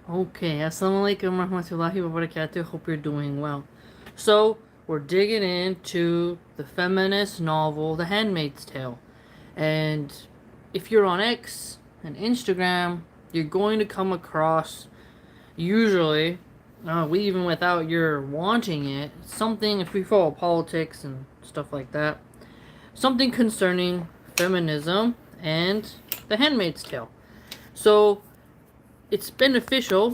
Okay, assalamualaikum warahmatullahi wabarakatuh. Hope you're doing well. So, we're digging into the feminist novel, The Handmaid's Tale. And if you're on X and Instagram, you're going to come across, usually, even without your wanting it, something, if we follow politics and stuff like that, something concerning feminism and The Handmaid's Tale. So, it's beneficial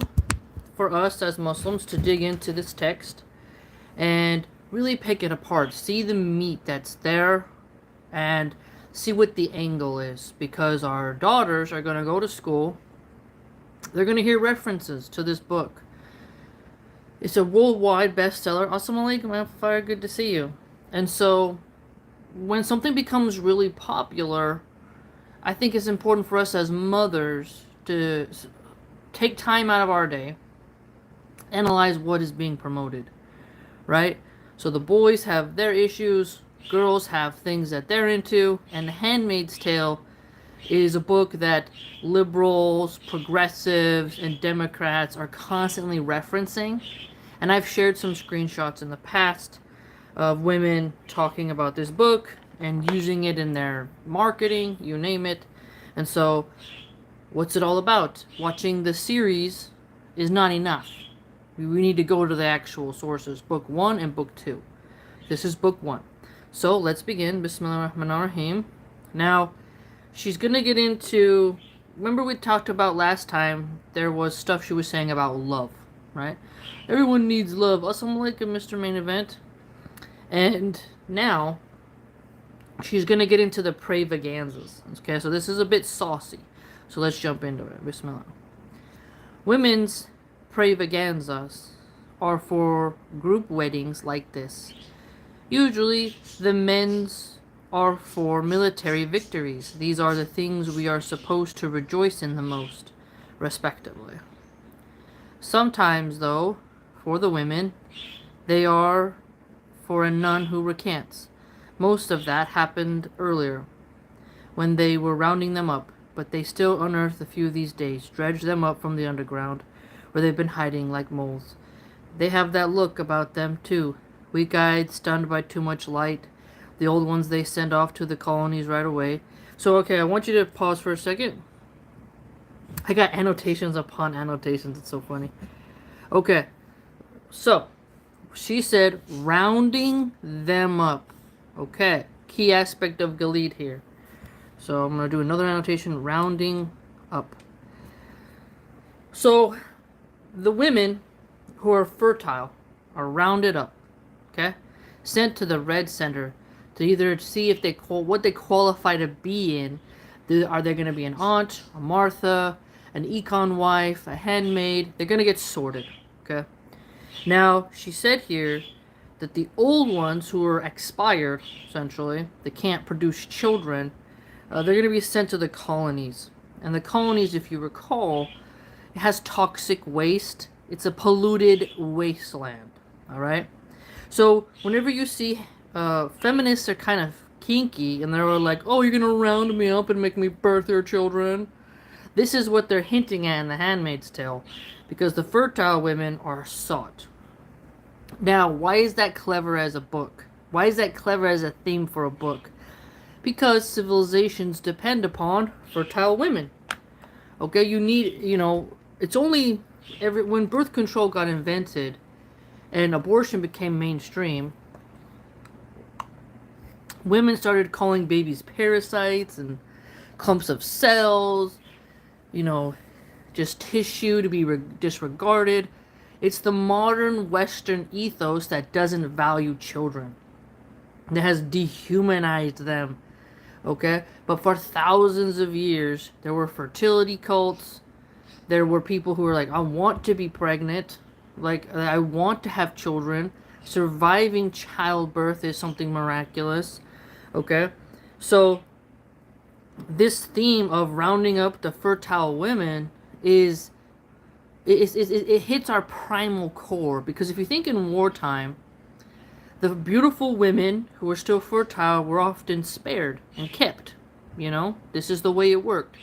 for us as Muslims to dig into this text and really pick it apart, see the meat that's there, and see what the angle is. Because our daughters are going to go to school, they're going to hear references to this book. It's a worldwide bestseller. Assalamu alaikum, Amplifier, good to see you. And so, when something becomes really popular, I think it's important for us as mothers to take time out of our day, analyze what is being promoted, right? So the boys have their issues, girls have things that they're into, and The Handmaid's Tale is a book that liberals, progressives, and Democrats are constantly referencing. And I've shared some screenshots in the past of women talking about this book and using it in their marketing, you name it. And so, what's it all about? Watching the series is not enough. We need to go to the actual sources, book 1 and book 2. This is book 1. So let's begin. Bismillah ar-Rahman ar-Rahim. Now, she's going to get into... Remember we talked about last time, there was stuff she was saying about love, right? Everyone needs love. Assalamu alaikum, Mr. Main Event. And now, she's going to get into the prayvaganzas. Okay, so this is a bit saucy. So let's jump into it. Bismillah. Women's prayvaganzas are for group weddings like this. Usually, the men's are for military victories. These are the things we are supposed to rejoice in the most, respectively. Sometimes, though, for the women, they are for a nun who recants. Most of that happened earlier, when they were rounding them up, but they still unearth a few these days, dredge them up from the underground, where they've been hiding like moles. They have that look about them, too. Weak-eyed, stunned by too much light. The old ones they send off to the colonies right away. So, okay, I want you to pause for a second. I got annotations upon annotations. It's so funny. Okay, so, she said, rounding them up. Okay, key aspect of Galit here. So, I'm going to do another annotation, rounding up. So, the women who are fertile are rounded up, okay? Sent to the Red Center to either see if what they qualify to be in. Are they going to be an aunt, a Martha, an econ wife, a handmaid? They're going to get sorted, okay? Now, she said here that the old ones who are expired, essentially, they can't produce children, they're going to be sent to the colonies. And the colonies, if you recall, it has toxic waste. It's a polluted wasteland, all right? So whenever you see feminists are kind of kinky and they're like, oh, you're going to round me up and make me birth your children. This is what they're hinting at in The Handmaid's Tale, because the fertile women are sought. Now, why is that clever as a book? Why is that clever as a theme for a book? Because civilizations depend upon fertile women. Okay, it's only when birth control got invented and abortion became mainstream, women started calling babies parasites and clumps of cells, just tissue to be disregarded. It's the modern Western ethos that doesn't value children, that has dehumanized them, okay? But for thousands of years, there were fertility cults. There were people who were like, I want to be pregnant. Like, I want to have children. Surviving childbirth is something miraculous, okay? So, this theme of rounding up the fertile women it hits our primal core. Because if you think in wartime, the beautiful women who were still fertile were often spared and kept. This is the way it worked.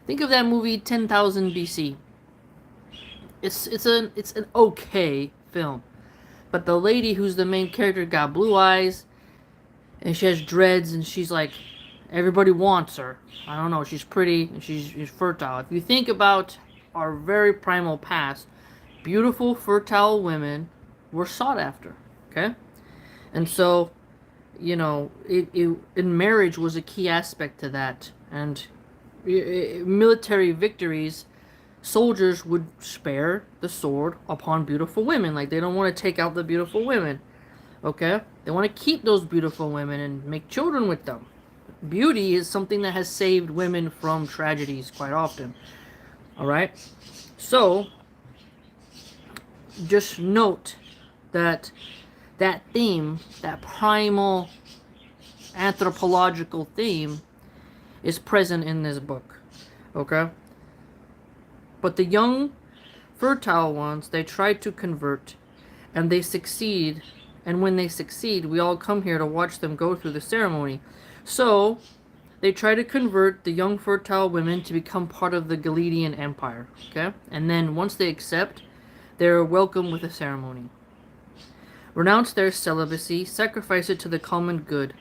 Think of that movie 10,000 BC. it's an okay film. But the lady who's the main character got blue eyes and she has dreads and she's like everybody wants her. I don't know, she's pretty and she's fertile. If you think about our very primal past, beautiful fertile women were sought after, okay? And so, in marriage was a key aspect to that. And military victories, soldiers would spare the sword upon beautiful women. Like, they don't want to take out the beautiful women, okay? They want to keep those beautiful women and make children with them. Beauty is something that has saved women from tragedies quite often, all right? So, just note that theme, that primal anthropological theme, is present in this book, okay? But the young, fertile ones, they try to convert, and they succeed, and when they succeed, we all come here to watch them go through the ceremony. So, they try to convert the young, fertile women to become part of the Galadian Empire, okay? And then, once they accept, they're welcomed with a ceremony. Renounce their celibacy, sacrifice it to the common good.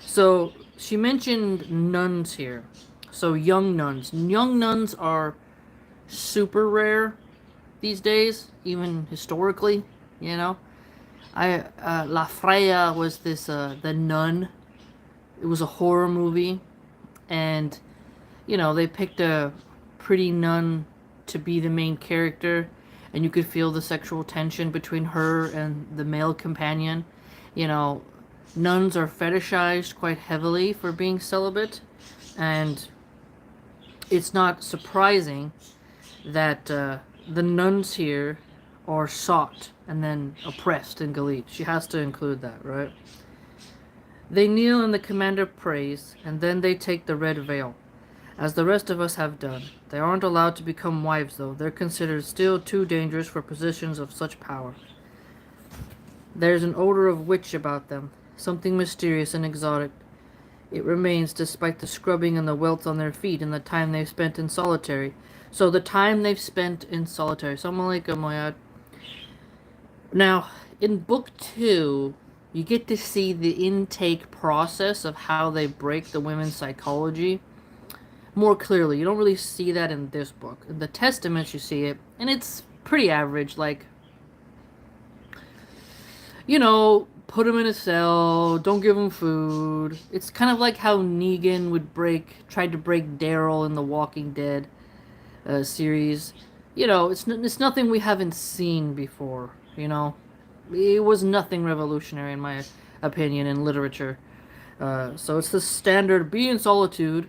So, she mentioned nuns here. So, young nuns. Young nuns are super rare these days, even historically, La Freya was this, the nun. It was a horror movie, and, they picked a pretty nun to be the main character, and you could feel the sexual tension between her and the male companion. Nuns are fetishized quite heavily for being celibate, and it's not surprising that the nuns here are sought and then oppressed in Galit. She has to include that, right? They kneel and the commander prays, and then they take the red veil, as the rest of us have done. They aren't allowed to become wives, though. They're considered still too dangerous for positions of such power. There's an odor of witch about them, something mysterious and exotic. It remains despite the scrubbing and the welts on their feet and the time they've spent in solitary. So the time they've spent in solitary. Assalamu alaikum, Moyad. Now, in book 2, you get to see the intake process of how they break the women's psychology more clearly. You don't really see that in this book. In the Testaments, you see it, and it's pretty average. Like, put him in a cell, don't give him food. It's kind of like how Negan tried to break Daryl in the Walking Dead series. It's nothing we haven't seen before, It was nothing revolutionary, in my opinion, in literature. So it's the standard, be in solitude,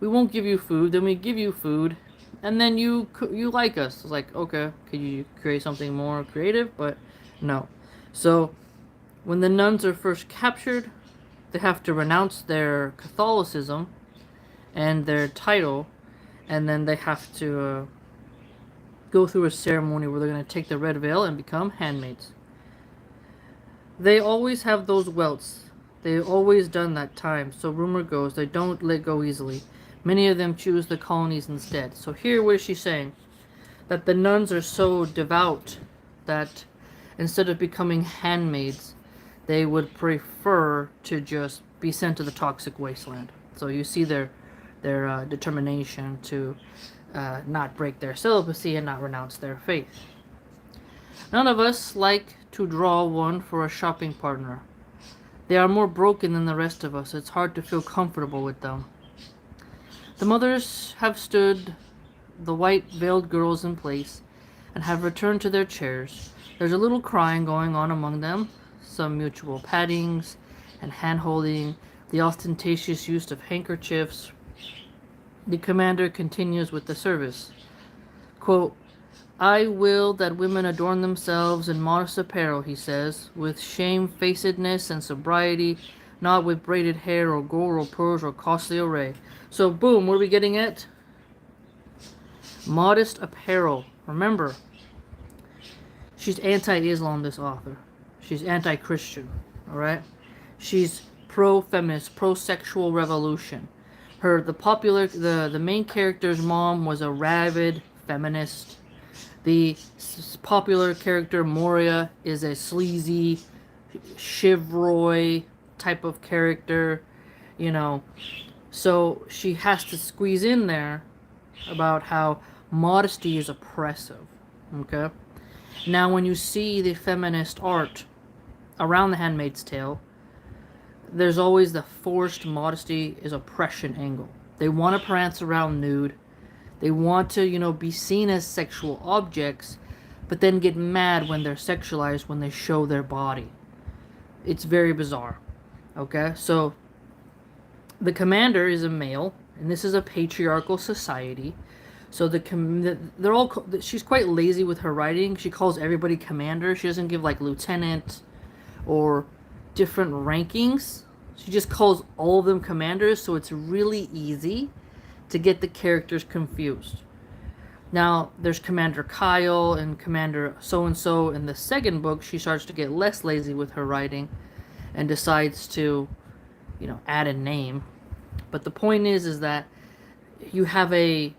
we won't give you food, then we give you food, and then you like us. It's like, okay, could you create something more creative? But no. So, when the nuns are first captured, they have to renounce their Catholicism and their title, and then they have to go through a ceremony where they're going to take the red veil and become handmaids. They always have those welts. They've always done that time, so rumor goes they don't let go easily. Many of them choose the colonies instead. So here, what is she saying? That the nuns are so devout that instead of becoming handmaids, they would prefer to just be sent to the toxic wasteland. So you see their determination to not break their celibacy and not renounce their faith. None of us like to draw one for a shopping partner. They are more broken than the rest of us. It's hard to feel comfortable with them. The mothers have stood the white-veiled girls in place and have returned to their chairs. There's a little crying going on among them, some mutual pattings and hand-holding, the ostentatious use of handkerchiefs. The commander continues with the service. Quote, I will that women adorn themselves in modest apparel, he says, with shamefacedness and sobriety, not with braided hair or gold or pearls or costly array. So, boom, what are we getting at? Modest apparel. Remember, she's anti-Islam, this author. She's anti-Christian, all right? She's pro-feminist, pro-sexual revolution. The main character's mom was a rabid feminist. The popular character Moria is a sleazy chivalry type of character, you know. So she has to squeeze in there about how modesty is oppressive. Okay? Now, when you see the feminist art around The Handmaid's Tale, there's always the forced modesty is oppression angle. They want to prance around nude. They want to, be seen as sexual objects, but then get mad when they're sexualized when they show their body. It's very bizarre. Okay? So, the commander is a male, and this is a patriarchal society. So they're all, she's quite lazy with her writing. She calls everybody commander. She doesn't give like lieutenant or different rankings. She just calls all of them commanders, so it's really easy to get the characters confused. Now, there's Commander Kyle and Commander so-and-so. In the second book, she starts to get less lazy with her writing and decides to, add a name. But the point is that you have a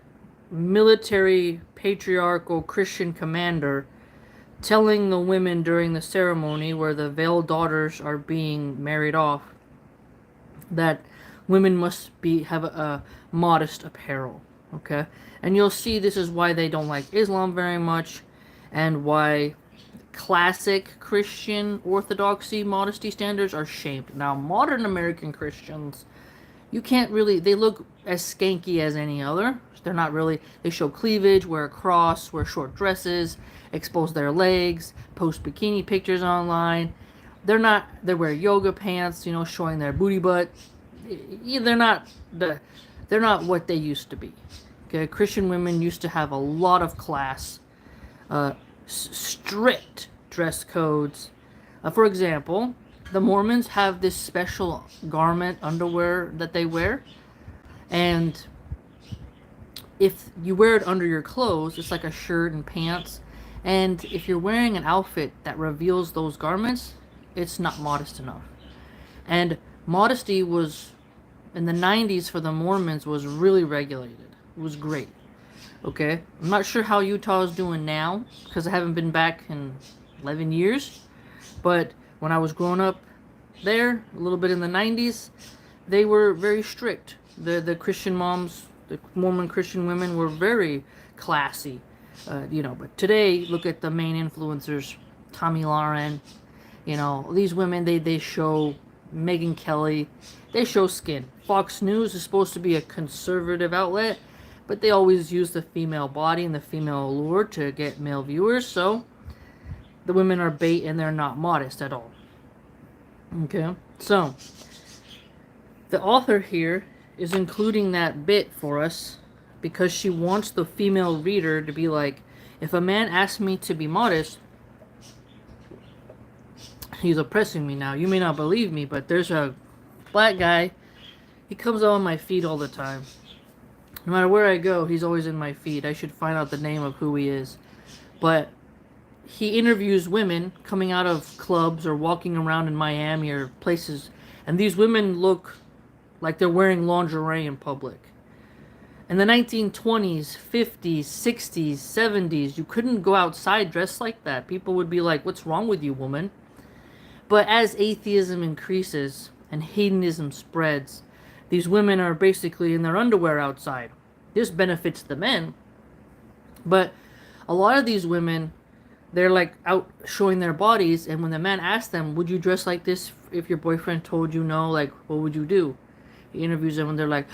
military, patriarchal Christian commander telling the women during the ceremony where the veiled daughters are being married off that women must have a modest apparel. Okay? And you'll see this is why they don't like Islam very much, and why classic Christian orthodoxy modesty standards are shamed. Now, modern American Christians, you can't really, they look as skanky as any other. They're not really, they show cleavage, wear a cross, wear short dresses, expose their legs, post bikini pictures online. They wear yoga pants, showing their booty butt. They're not what they used to be. Okay, Christian women used to have a lot of class, strict dress codes. For example, the Mormons have this special garment underwear that they wear, and if you wear it under your clothes, it's like a shirt and pants, and if you're wearing an outfit that reveals those garments, it's not modest enough. And modesty was, in the 90s for the Mormons, was really regulated. It was great. Okay? I'm not sure how Utah is doing now, because I haven't been back in 11 years, but when I was growing up there, a little bit in the 90s, they were very strict. The Christian moms, the Mormon Christian women were very classy. But today, look at the main influencers, Tommy Lauren, these women, they show, Megyn Kelly, they show skin. Fox News is supposed to be a conservative outlet, but they always use the female body and the female allure to get male viewers, so the women are bait and they're not modest at all. Okay, so the author here is including that bit for us because she wants the female reader to be like, if a man asks me to be modest, he's oppressing me now. You may not believe me, but there's a black guy. He comes on my feed all the time. No matter where I go, he's always in my feed. I should find out the name of who he is. But he interviews women coming out of clubs or walking around in Miami or places, and these women look like they're wearing lingerie in public. In the 1920s, 50s, 60s, 70s, you couldn't go outside dressed like that. People would be like, what's wrong with you, woman? But as atheism increases and hedonism spreads, these women are basically in their underwear outside. This benefits the men. But a lot of these women, they're like out showing their bodies, and when the man asks them, would you dress like this if your boyfriend told you no? Like, what would you do? He interviews them and they're like,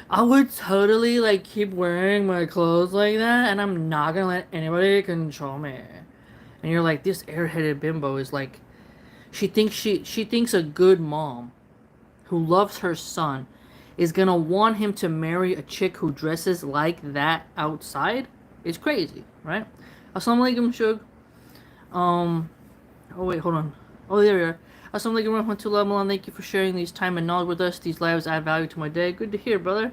I would totally like keep wearing my clothes like that, and I'm not gonna let anybody control me. And you're like, this airheaded bimbo is like, she thinks a good mom who loves her son is gonna want him to marry a chick who dresses like that outside. It's crazy, right? Assalamu alaikum, Shug. Oh wait, hold on. Oh, there we are. Assalamu alaikum warahmatullahi wabarakatuh. Thank you for sharing these time and knowledge with us. These lives add value to my day. Good to hear, brother.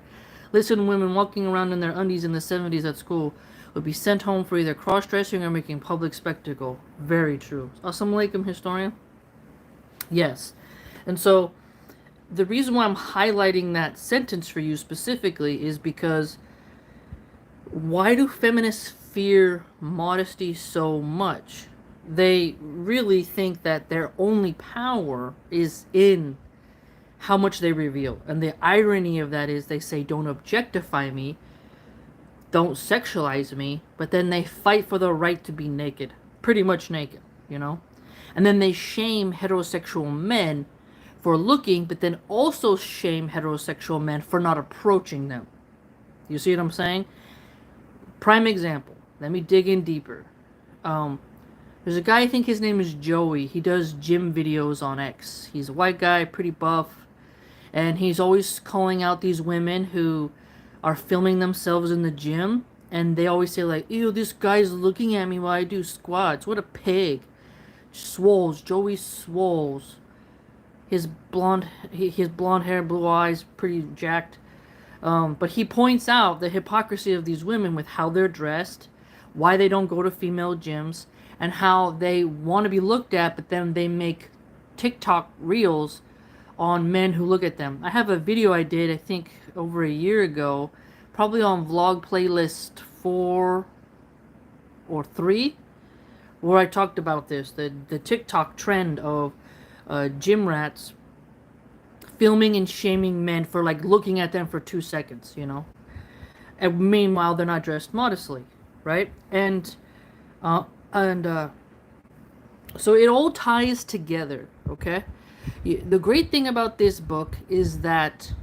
Listen, women walking around in their undies in the 70s at school would be sent home for either cross-dressing or making public spectacle. Very true. Assalamu alaikum, historian. Yes. And so, the reason why I'm highlighting that sentence for you specifically is because why do feminists fear modesty so much. They really think that their only power is in how much they reveal. And the irony of that is they say, don't objectify me, don't sexualize me, but then they fight for the right to be naked. Pretty much naked, you know? And then they shame heterosexual men for looking, but then also shame heterosexual men for not approaching them. You see what I'm saying? Prime example. Let me dig in deeper. There's a guy, I think his name is Joey. He does gym videos on X. He's a white guy, pretty buff. And he's always calling out these women who are filming themselves in the gym. And they always say like, ew, this guy's looking at me while I do squats. What a pig. Swoles. Joey Swoles. His blonde hair, blue eyes, pretty jacked. But he points out the hypocrisy of these women with how they're dressed, why they don't go to female gyms, and how they want to be looked at, but then they make TikTok reels on men who look at them. I have a video I did, I think, over a year ago, probably on vlog playlist 4 or 3, where I talked about this, the TikTok trend of gym rats filming and shaming men for like looking at them for 2 seconds, you know. And meanwhile, they're not dressed modestly, right? So it all ties together, okay? The great thing about this book is that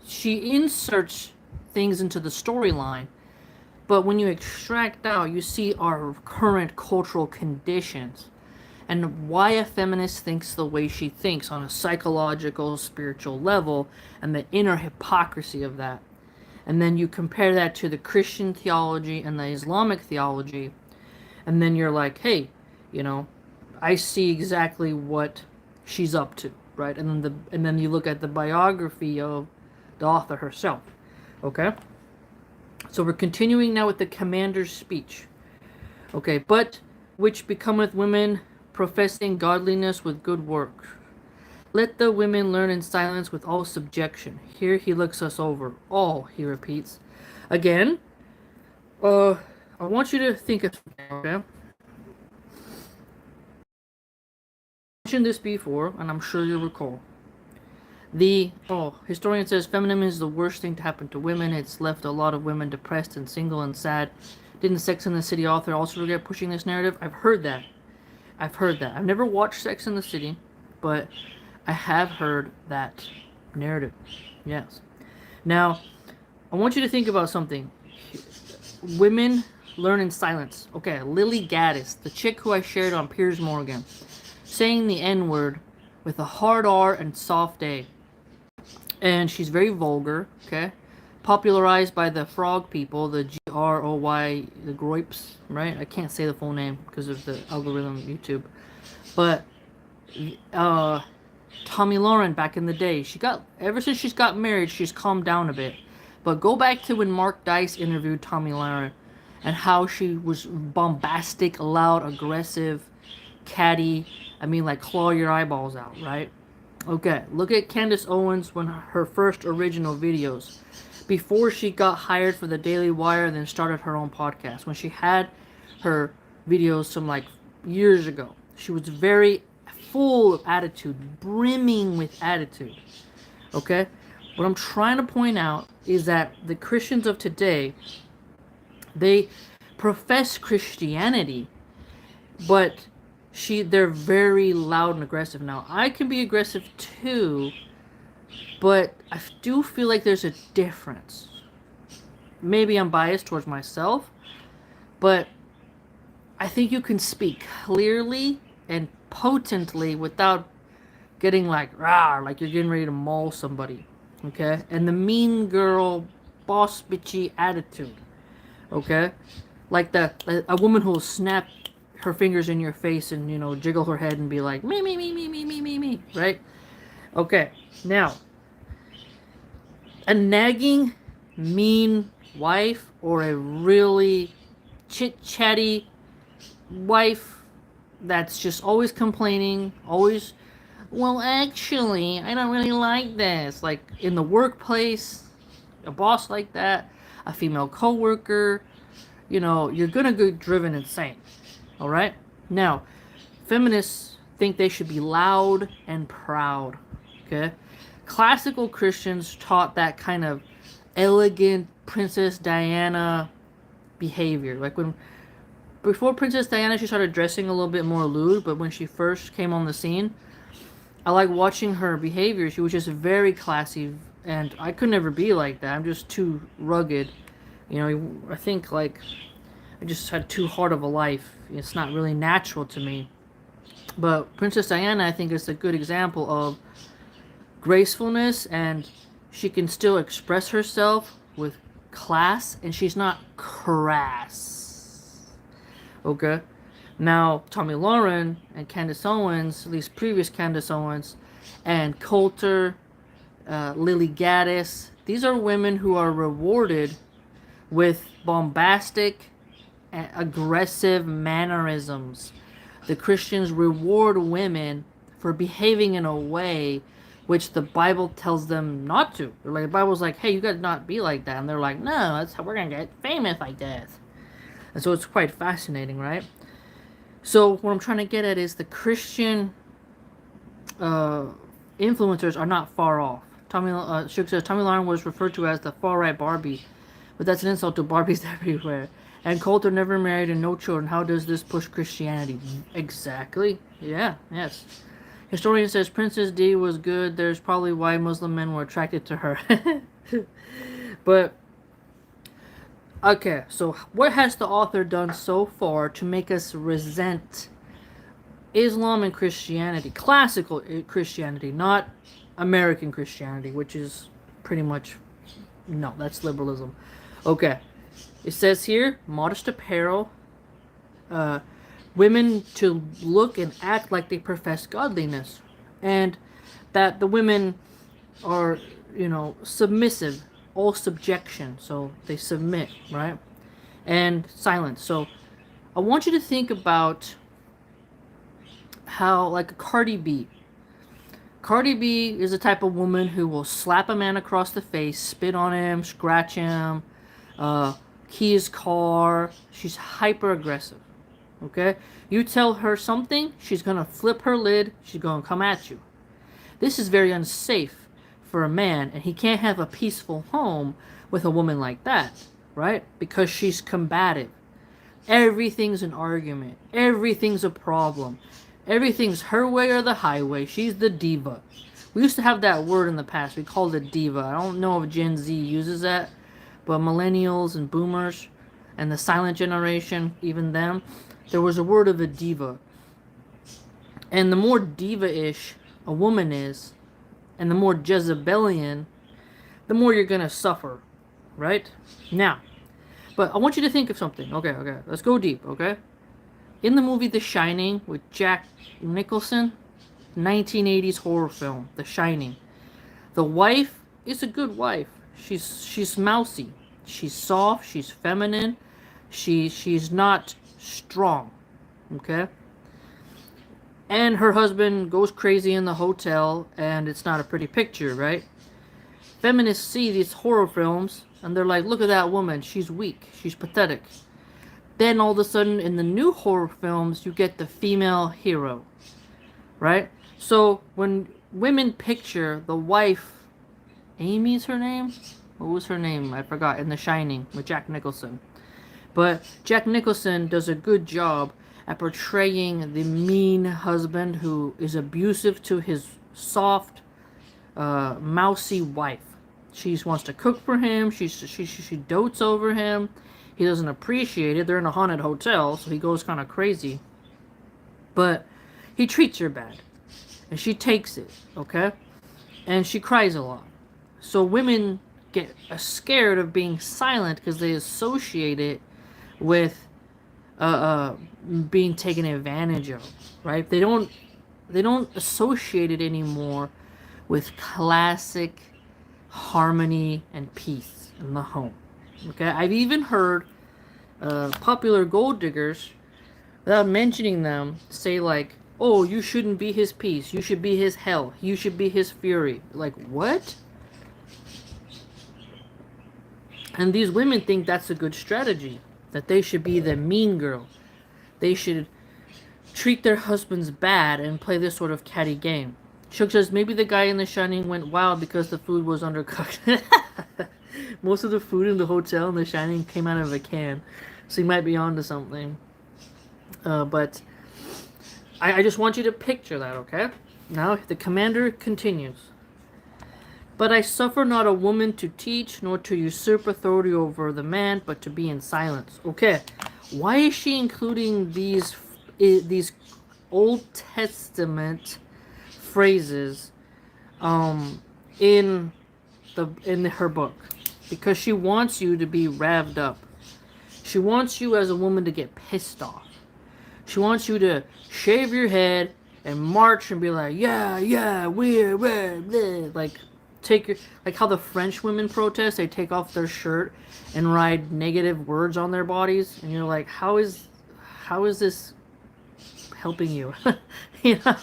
she inserts things into the storyline, but when you extract out, you see our current cultural conditions and why a feminist thinks the way she thinks on a psychological, spiritual level, and the inner hypocrisy of that. And then you compare that to the Christian theology and the Islamic theology, and then you're like, hey, you know, I see exactly what she's up to, right? And then you look at the biography of the author herself, okay? So we're continuing now with the commander's speech, okay? But which becometh women professing godliness with good work. Let the women learn in silence with all subjection. Here he looks us over. All, he repeats. Again, I want you to think of something, okay? I mentioned this before, and I'm sure you'll recall. Historian says feminism is the worst thing to happen to women. It's left a lot of women depressed and single and sad. Didn't Sex and the City author also regret pushing this narrative? I've heard that. I've never watched Sex and the City, but I have heard that narrative. Yes. Now, I want you to think about something. Women learn in silence. Okay, Lily Gaddis, the chick who I shared on Piers Morgan, saying the N-word with a hard R and soft A. And she's very vulgar, okay? Popularized by the frog people, the Groy, the Groyps, right? I can't say the full name because of the algorithm of YouTube. But Tommy Lauren back in the day, ever since she's got married, she's calmed down a bit. But go back to when Mark Dice interviewed Tommy Lauren and how she was bombastic, loud, aggressive, catty. I mean, like claw your eyeballs out, right? Okay, look at Candace Owens when her first original videos. Before she got hired for the Daily Wire and then started her own podcast. When she had her videos some like years ago. She was very full of attitude, brimming with attitude. Okay? What I'm trying to point out is that the Christians of today, they profess Christianity, but they're very loud and aggressive. Now, I can be aggressive too, but I do feel like there's a difference. Maybe I'm biased towards myself, but I think you can speak clearly and potently without getting like, rah, like you're getting ready to maul somebody, okay? And the mean girl, boss bitchy attitude, okay? Like a woman who will snap her fingers in your face and, you know, jiggle her head and be like, me, right? Okay, now, a nagging, mean wife or a really chit-chatty wife that's just always complaining, always, well, actually, I don't really like this. Like, in the workplace, a boss like that, a female coworker, you're gonna get driven insane. All right. Now, feminists think they should be loud and proud. Okay. Classical Christians taught that kind of elegant Princess Diana behavior. Like before Princess Diana, she started dressing a little bit more lewd, but when she first came on the scene, I like watching her behavior. She was just very classy, and I could never be like that. I'm just too rugged. I think like I just had too hard of a life. It's not really natural to me. But Princess Diana, I think, is a good example of gracefulness, and she can still express herself with class, and she's not crass. Okay? Now, Tommy Lauren and Candace Owens, at least previous Candace Owens, and Coulter, Lily Gaddis, these are women who are rewarded with bombastic and aggressive mannerisms. The Christians reward women for behaving in a way which the Bible tells them not to. The Bible's like, hey, you gotta not be like that. And they're like, no, that's how we're gonna get famous like this. And so it's quite fascinating, right? So what I'm trying to get at is the Christian influencers are not far off. Shook says Tommy Lauren was referred to as the far-right Barbie, but that's an insult to Barbies everywhere. And Coulter never married and no children. How does this push Christianity? Exactly. Yeah, yes. Historian says Princess Di was good. There's probably why Muslim men were attracted to her. But, okay, so what has the author done so far to make us resent Islam and Christianity? Classical Christianity, not American Christianity, which is pretty much, no, that's liberalism. Okay. It says here, modest apparel, women to look and act like they profess godliness, and that the women are, submissive, all subjection, so they submit, right? And silence. So I want you to think about how, like, a Cardi B. Cardi B is the type of woman who will slap a man across the face, spit on him, scratch him, key his car. She's hyper aggressive. Okay? You tell her something, she's gonna flip her lid, she's gonna come at you. This is very unsafe for a man, and he can't have a peaceful home with a woman like that, right? Because she's combative. Everything's an argument. Everything's a problem. Everything's her way or the highway. She's the diva. We used to have that word in the past. We called it diva. I don't know if Gen Z uses that, but millennials and boomers and the silent generation, even them, there was a word of a diva. And the more diva-ish a woman is, and the more Jezebelian, the more you're going to suffer, right? Now, but I want you to think of something. Okay, let's go deep, okay? In the movie The Shining with Jack Nicholson, 1980s horror film, The Shining, the wife is a good wife. She's mousy. She's soft. She's feminine. She's not strong. Okay? And her husband goes crazy in the hotel, and it's not a pretty picture, right? Feminists see these horror films, and they're like, look at that woman. She's weak. She's pathetic. Then all of a sudden, in the new horror films, you get the female hero, right? So when women picture the wife, Amy's her name? What was her name? I forgot. In The Shining with Jack Nicholson. But Jack Nicholson does a good job at portraying the mean husband who is abusive to his soft, mousy wife. She wants to cook for him. She dotes over him. He doesn't appreciate it. They're in a haunted hotel, so he goes kind of crazy. But he treats her bad. And she takes it, okay? And she cries a lot. So women get scared of being silent because they associate it with being taken advantage of, right? They don't associate it anymore with classic harmony and peace in the home. Okay, I've even heard popular gold diggers, without mentioning them, say like, oh, you shouldn't be his peace, you should be his hell, you should be his fury. Like, what? And these women think that's a good strategy. that they should be the mean girl. They should treat their husbands bad and play this sort of catty game. Shook says maybe the guy in The Shining went wild because the food was undercooked. Most of the food in the hotel in The Shining came out of a can, so he might be onto something. But I just want you to picture that, okay? Now the commander continues. But I suffer not a woman to teach, nor to usurp authority over the man, but to be in silence. Okay, why is she including these Old Testament phrases in her book? Because she wants you to be revved up. She wants you as a woman to get pissed off. She wants you to shave your head and march and be like, yeah, we're like take your, like how the French women protest, they take off their shirt and write negative words on their bodies, and you're like, how is this helping you? You know,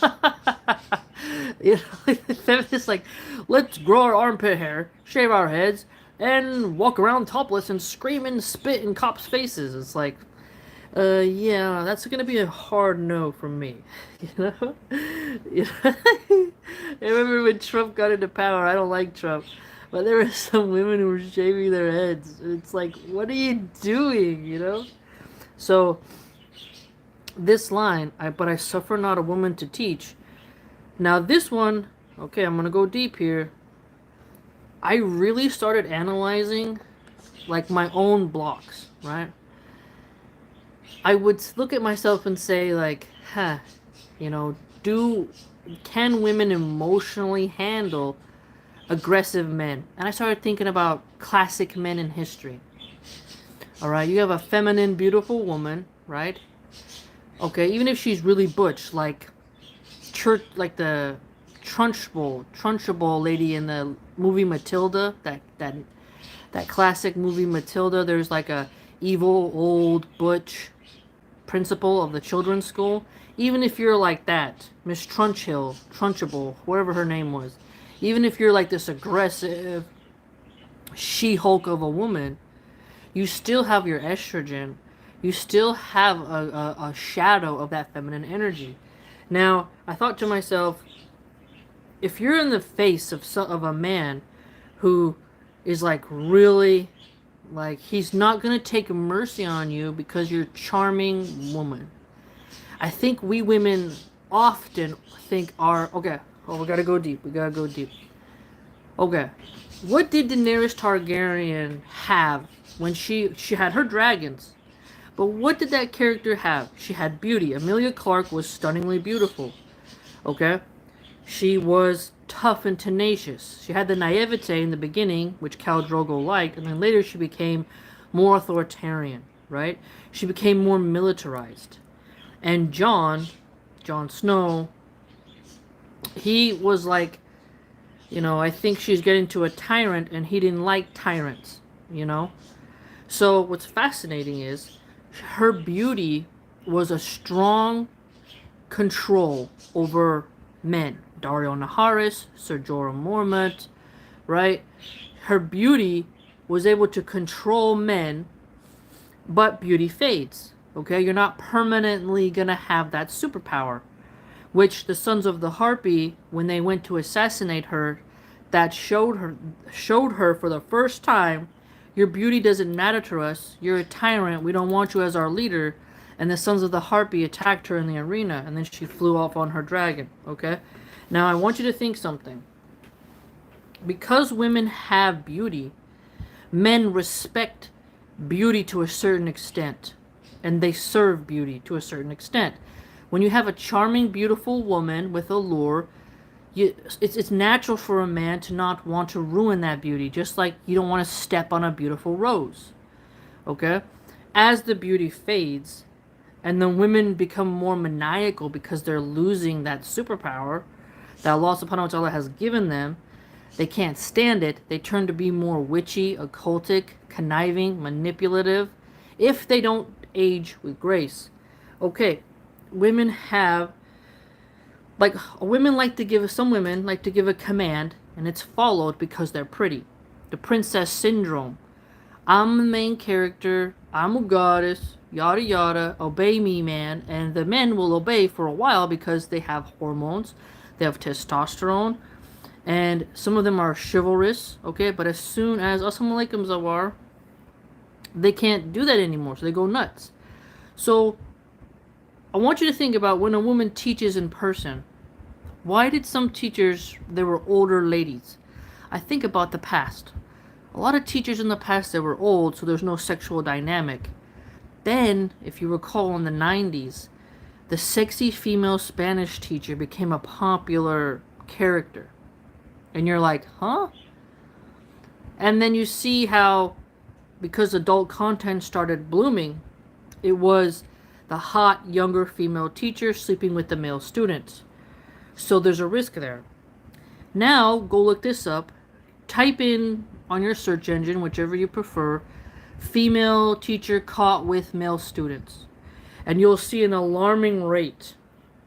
feminists like, let's grow our armpit hair, shave our heads, and walk around topless and scream and spit in cops' faces. It's like, yeah, that's gonna be a hard no from me. You know? I remember when Trump got into power, I don't like Trump, but there were some women who were shaving their heads. It's like, what are you doing, you know? So, this line, but I suffer not a woman to teach. Now this one, okay, I'm gonna go deep here. I really started analyzing, like, my own blocks, right? I would look at myself and say, like, you know, can women emotionally handle aggressive men? And I started thinking about classic men in history. All right, you have a feminine, beautiful woman, right? Okay, even if she's really butch, like the Trunchbull lady in the movie Matilda, that classic movie Matilda. There's like a evil old butch principal of the children's school. Even if you're like that, Miss Trunchbull, whatever her name was, even if you're like this aggressive She-Hulk of a woman, you still have your estrogen. You still have a shadow of that feminine energy. Now, I thought to myself, if you're in the face of a man who is like really, like, he's not going to take mercy on you because you're a charming woman. I think we women often think we gotta go deep. Okay, what did Daenerys Targaryen have when she had her dragons? But what did that character have? She had beauty. Emilia Clarke was stunningly beautiful. Okay? She was tough and tenacious. She had the naivete in the beginning, which Khal Drogo liked, and then later she became more authoritarian, right? She became more militarized. And Jon Snow, he was like, you know, I think she's getting to a tyrant, and he didn't like tyrants, you know? So what's fascinating is her beauty was a strong control over men. Dario Naharis, Ser Jorah Mormont, right? Her beauty was able to control men, but beauty fades. Okay, you're not permanently gonna have that superpower, which the Sons of the Harpy, when they went to assassinate her, that showed her for the first time, your beauty doesn't matter to us. You're a tyrant. We don't want you as our leader. And the Sons of the Harpy attacked her in the arena, and then she flew off on her dragon. Okay, now I want you to think something. Because women have beauty, men respect beauty to a certain extent, and they serve beauty to a certain extent. When you have a charming, beautiful woman with allure, it's natural for a man to not want to ruin that beauty, just like you don't want to step on a beautiful rose. Okay? As the beauty fades, and the women become more maniacal because they're losing that superpower that Allah subhanahu wa ta'ala has given them, they can't stand it. They turn to be more witchy, occultic, conniving, manipulative, if they don't age with grace. Okay, women have, like, some women like to give a command, and it's followed because they're pretty. The princess syndrome. I'm the main character, I'm a goddess, yada yada, obey me, man. And the men will obey for a while because they have hormones, they have testosterone, and some of them are chivalrous, okay? But as soon as Assalamu alaikum Zawar, they can't do that anymore, so they go nuts. So I want you to think about when a woman teaches in person. Why did some teachers, they were older ladies? I think about the past. A lot of teachers in the past, they were old, so there's no sexual dynamic. Then, if you recall in the 90s, the sexy female Spanish teacher became a popular character. And you're like, huh? And then you see how, because adult content started blooming, it was the hot, younger female teacher sleeping with the male students. So there's a risk there. Now, go look this up. Type in on your search engine, whichever you prefer, female teacher caught with male students. And you'll see an alarming rate.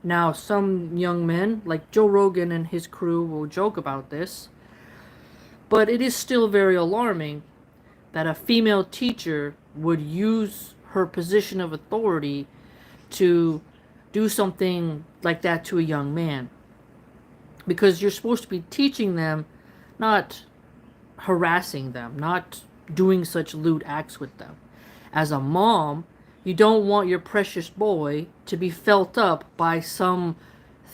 Now, some young men, like Joe Rogan and his crew, will joke about this. But it is still very alarming that a female teacher would use her position of authority to do something like that to a young man. Because you're supposed to be teaching them, not harassing them, not doing such lewd acts with them. As a mom, you don't want your precious boy to be felt up by some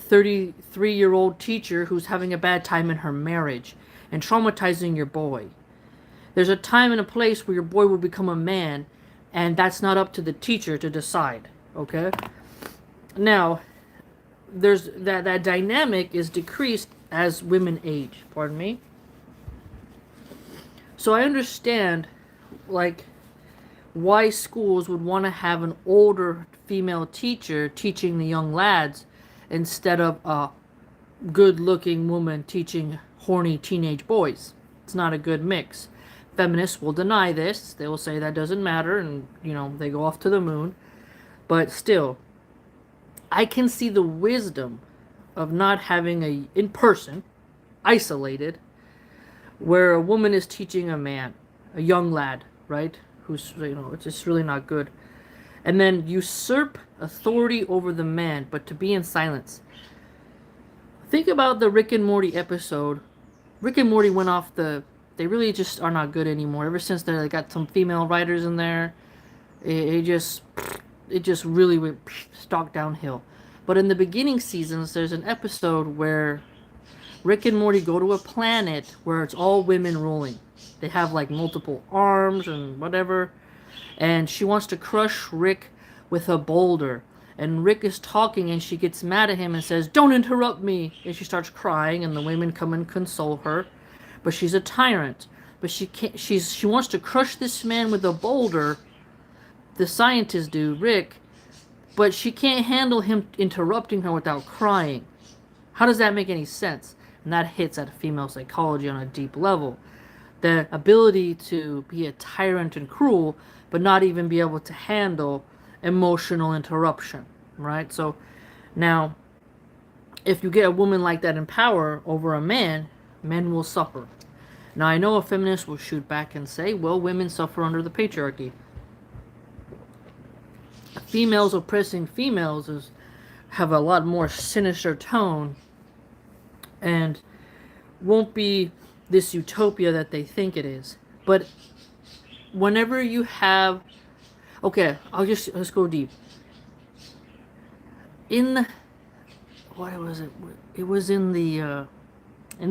33-year-old teacher who's having a bad time in her marriage and traumatizing your boy. There's a time and a place where your boy will become a man, and that's not up to the teacher to decide, okay? Now, there's that dynamic is decreased as women age, pardon me. So I understand, like, why schools would want to have an older female teacher teaching the young lads instead of a good-looking woman teaching horny teenage boys. It's not a good mix. Feminists will deny this. They will say that doesn't matter, and, you know, they go off to the moon. But still, I can see the wisdom of not having a in person, isolated, where a woman is teaching a man, a young lad, right? Who's, you know, it's just really not good. And then usurp authority over the man, but to be in silence. Think about the Rick and Morty episode. Rick and Morty went off the... They really just are not good anymore. Ever since they got some female writers in there, it just really went stalked downhill. But in the beginning seasons, there's an episode where Rick and Morty go to a planet where it's all women ruling. They have like multiple arms and whatever. And she wants to crush Rick with a boulder. And Rick is talking and she gets mad at him and says, "Don't interrupt me." And she starts crying and the women come and console her. But she's a tyrant. But she can't, she wants to crush this man with a boulder. The scientists do, Rick. But she can't handle him interrupting her without crying. How does that make any sense? And that hits at female psychology on a deep level. The ability to be a tyrant and cruel, but not even be able to handle emotional interruption, right? So now, if you get a woman like that in power over a man, men will suffer. Now, I know a feminist will shoot back and say, well, women suffer under the patriarchy. Females oppressing females have a lot more sinister tone and won't be this utopia that they think it is. But whenever you have... Okay, let's go deep. What was it? It was in The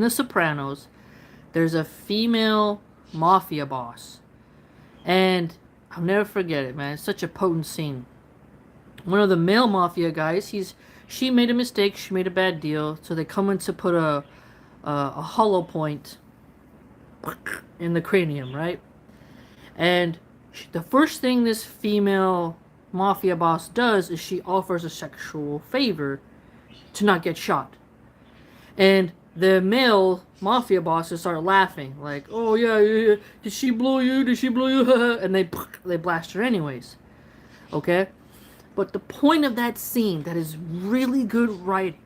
Sopranos. There's a female mafia boss. And I'll never forget it, man. It's such a potent scene. One of the male mafia guys, she made a mistake, she made a bad deal, so they come in to put a hollow point in the cranium, right? And the first thing this female mafia boss does is she offers a sexual favor to not get shot. And the male mafia bosses start laughing, like, "Oh yeah, did she blow you? Did she blow you?" And they blast her anyways. Okay? But the point of that scene that is really good writing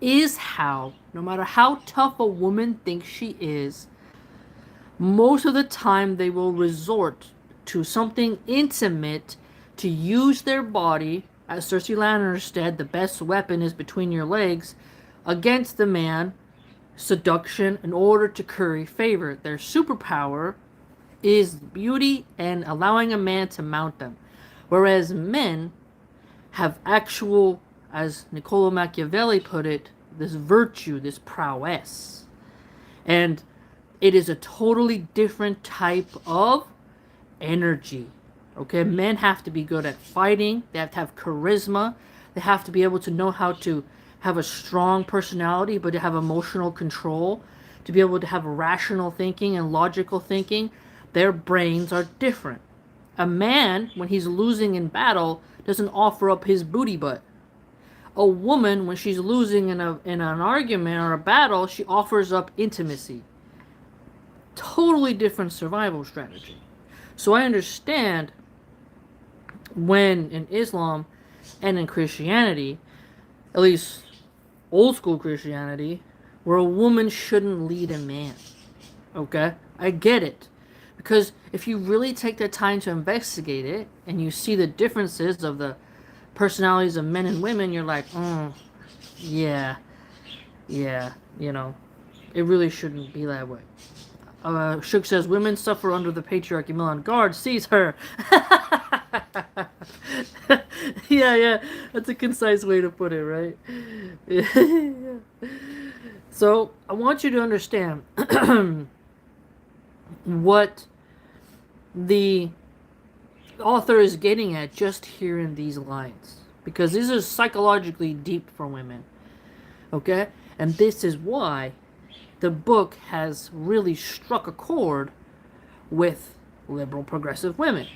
is how, no matter how tough a woman thinks she is, most of the time they will resort to something intimate to use their body. As Cersei Lannister said, the best weapon is between your legs against the man, seduction, in order to curry favor. Their superpower is beauty and allowing a man to mount them. Whereas men have actual, as Niccolo Machiavelli put it, this virtue, this prowess. And it is a totally different type of energy. Okay, men have to be good at fighting, they have to have charisma, they have to be able to know how to have a strong personality, but to have emotional control, to be able to have rational thinking and logical thinking. Their brains are different. A man, when he's losing in battle, doesn't offer up his booty butt. A woman, when she's losing in an argument or a battle, she offers up intimacy. Totally different survival strategy. So I understand when in Islam and in Christianity, at least old school Christianity, where a woman shouldn't lead a man. Okay? I get it. Because if you really take the time to investigate it and you see the differences of the personalities of men and women, you're like, yeah, it really shouldn't be that way. Shook says, women suffer under the patriarchy. Milan, guard, seize her. yeah, that's a concise way to put it, right? Yeah. So, I want you to understand what the author is getting at just here in these lines. Because this is psychologically deep for women. Okay? And this is why the book has really struck a chord with liberal progressive women.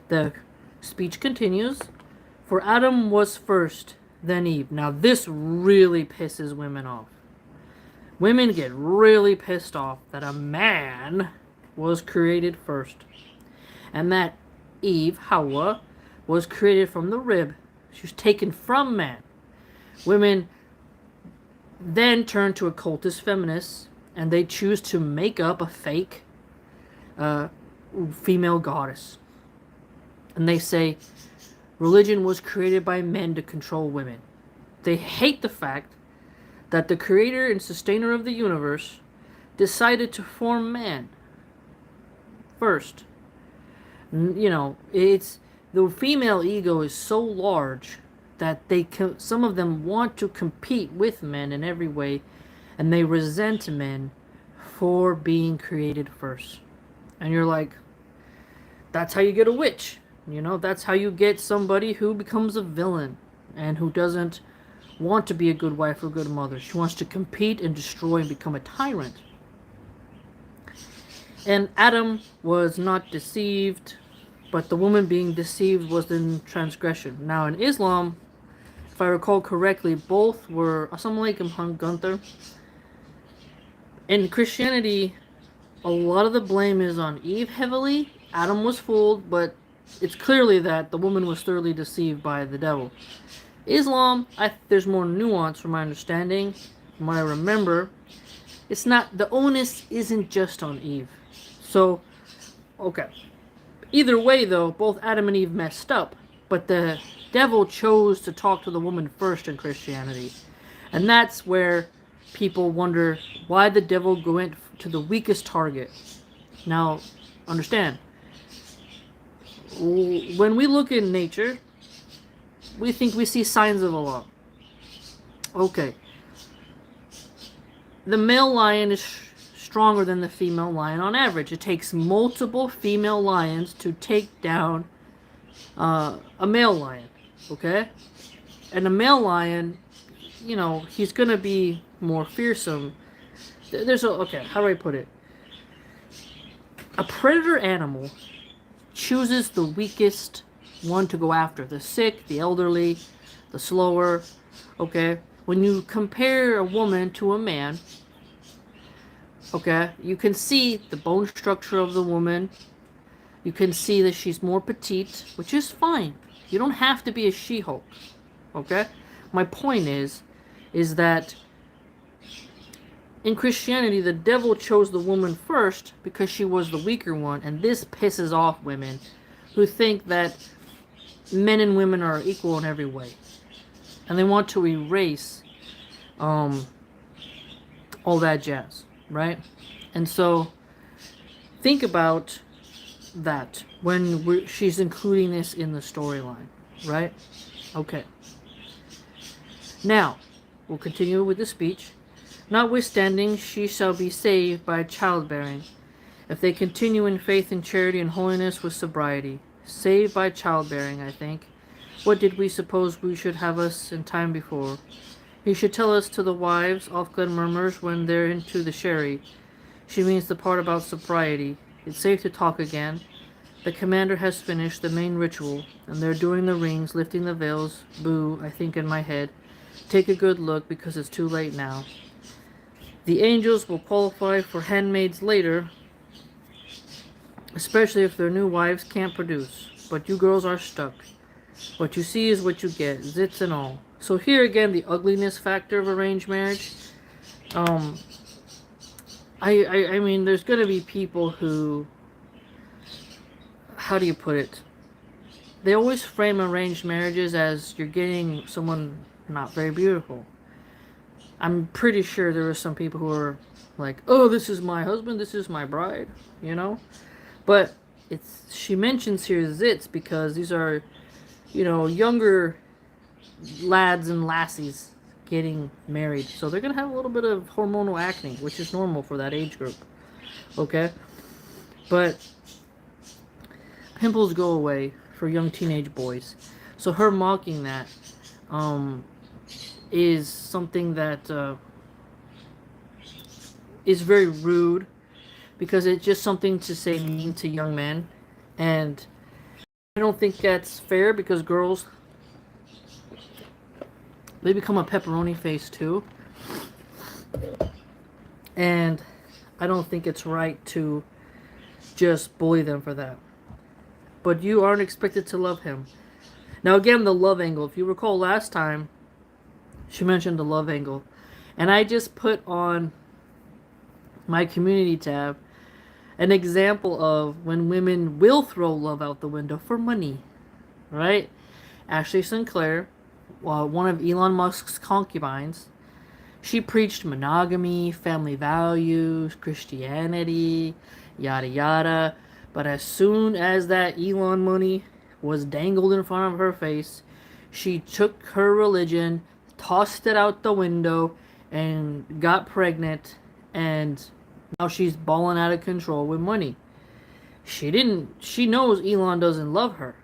The speech continues. For Adam was first, then Eve. Now this really pisses women off. Women get really pissed off that a man was created first. And that Eve, Hawa, was created from the rib. She was taken from man. Women then turn to occultist feminists and they choose to make up a fake female goddess. And they say religion was created by men to control women. They hate the fact that the creator and sustainer of the universe decided to form man first. It's the female ego is so large that some of them want to compete with men in every way, and they resent men for being created first. And you're like, that's how you get a witch. That's how you get somebody who becomes a villain and who doesn't want to be a good wife or a good mother. She wants to compete and destroy and become a tyrant. And Adam was not deceived, but the woman being deceived was in transgression. Now in Islam, if I recall correctly, both were... Assalamu alaikum, Gunther. In Christianity, a lot of the blame is on Eve heavily. Adam was fooled, but it's clearly that the woman was thoroughly deceived by the devil. Islam, there's more nuance from my understanding, from what I remember. It's not... The onus isn't just on Eve. So, okay. Either way, though, both Adam and Eve messed up, but the devil chose to talk to the woman first in Christianity. And that's where people wonder why the devil went to the weakest target. Now, understand, when we look in nature, we think we see signs of Allah. Okay. The male lion is stronger than the female lion on average. It takes multiple female lions to take down a male lion. Okay? And a male lion, he's going to be more fearsome. Okay, how do I put it? A predator animal chooses the weakest one to go after. The sick, the elderly, the slower. Okay? When you compare a woman to a man, okay, you can see the bone structure of the woman. You can see that she's more petite, which is fine. You don't have to be a She-Hulk. Okay? My point is that In Christianity, the devil chose the woman first because she was the weaker one, and this pisses off women who think that men and women are equal in every way. And they want to erase all that jazz, right? And so think about that when she's including this in the storyline, right? Okay. Now, we'll continue with the speech. Notwithstanding, she shall be saved by childbearing, if they continue in faith and charity and holiness with sobriety. Saved by childbearing, I think. What did we suppose we should have us in time before? He should tell us to the wives, Offglen murmurs when they're into the sherry. She means the part about sobriety. It's safe to talk again. The commander has finished the main ritual, and they're doing the rings, lifting the veils. Boo, I think in my head. Take a good look, because it's too late now. The angels will qualify for handmaids later, especially if their new wives can't produce. But you girls are stuck. What you see is what you get, zits and all. So here again, the ugliness factor of arranged marriage. I mean, there's gonna be people who, how do you put it? They always frame arranged marriages as you're getting someone not very beautiful. I'm pretty sure there are some people who are like, oh, this is my husband, this is my bride, you know? But she mentions here zits because these are, younger lads and lassies getting married. So they're going to have a little bit of hormonal acne, which is normal for that age group. Okay? But pimples go away for young teenage boys. So her mocking that is something that is very rude, because it's just something to say mean to young men. And I don't think that's fair, because girls, they become a pepperoni face too. And I don't think it's right to just bully them for that. But you aren't expected to love him. Now again, the love angle. If you recall last time, she mentioned the love angle. And I just put on my community tab an example of when women will throw love out the window for money. Right? Ashley Sinclair, one of Elon Musk's concubines, she preached monogamy, family values, Christianity, yada yada. But as soon as that Elon money was dangled in front of her face, she took her religion, tossed it out the window, and got pregnant, and now she's balling out of control with money. She knows Elon doesn't love her.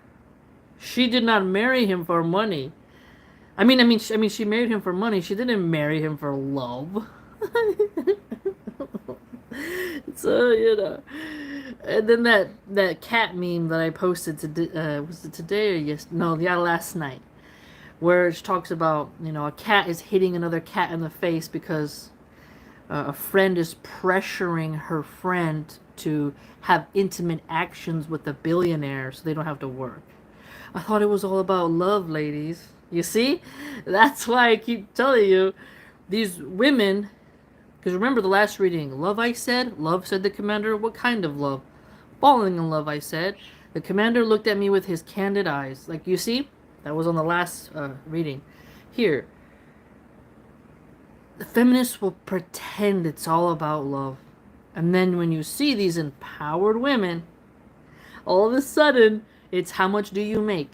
She did not marry him for money. I mean, she married him for money. She didn't marry him for love. So, and then that cat meme that I posted was it today or yes? No, last night, where it talks about a cat is hitting another cat in the face because a friend is pressuring her friend to have intimate actions with a billionaire so they don't have to work. I thought it was all about love, ladies. You see? That's why I keep telling you, these women, because remember the last reading, love I said? Love, said the commander. What kind of love? Falling in love, I said. The commander looked at me with his candid eyes. Like, you see? That was on the last reading. Here. The feminists will pretend it's all about love. And then when you see these empowered women, all of a sudden, it's how much do you make?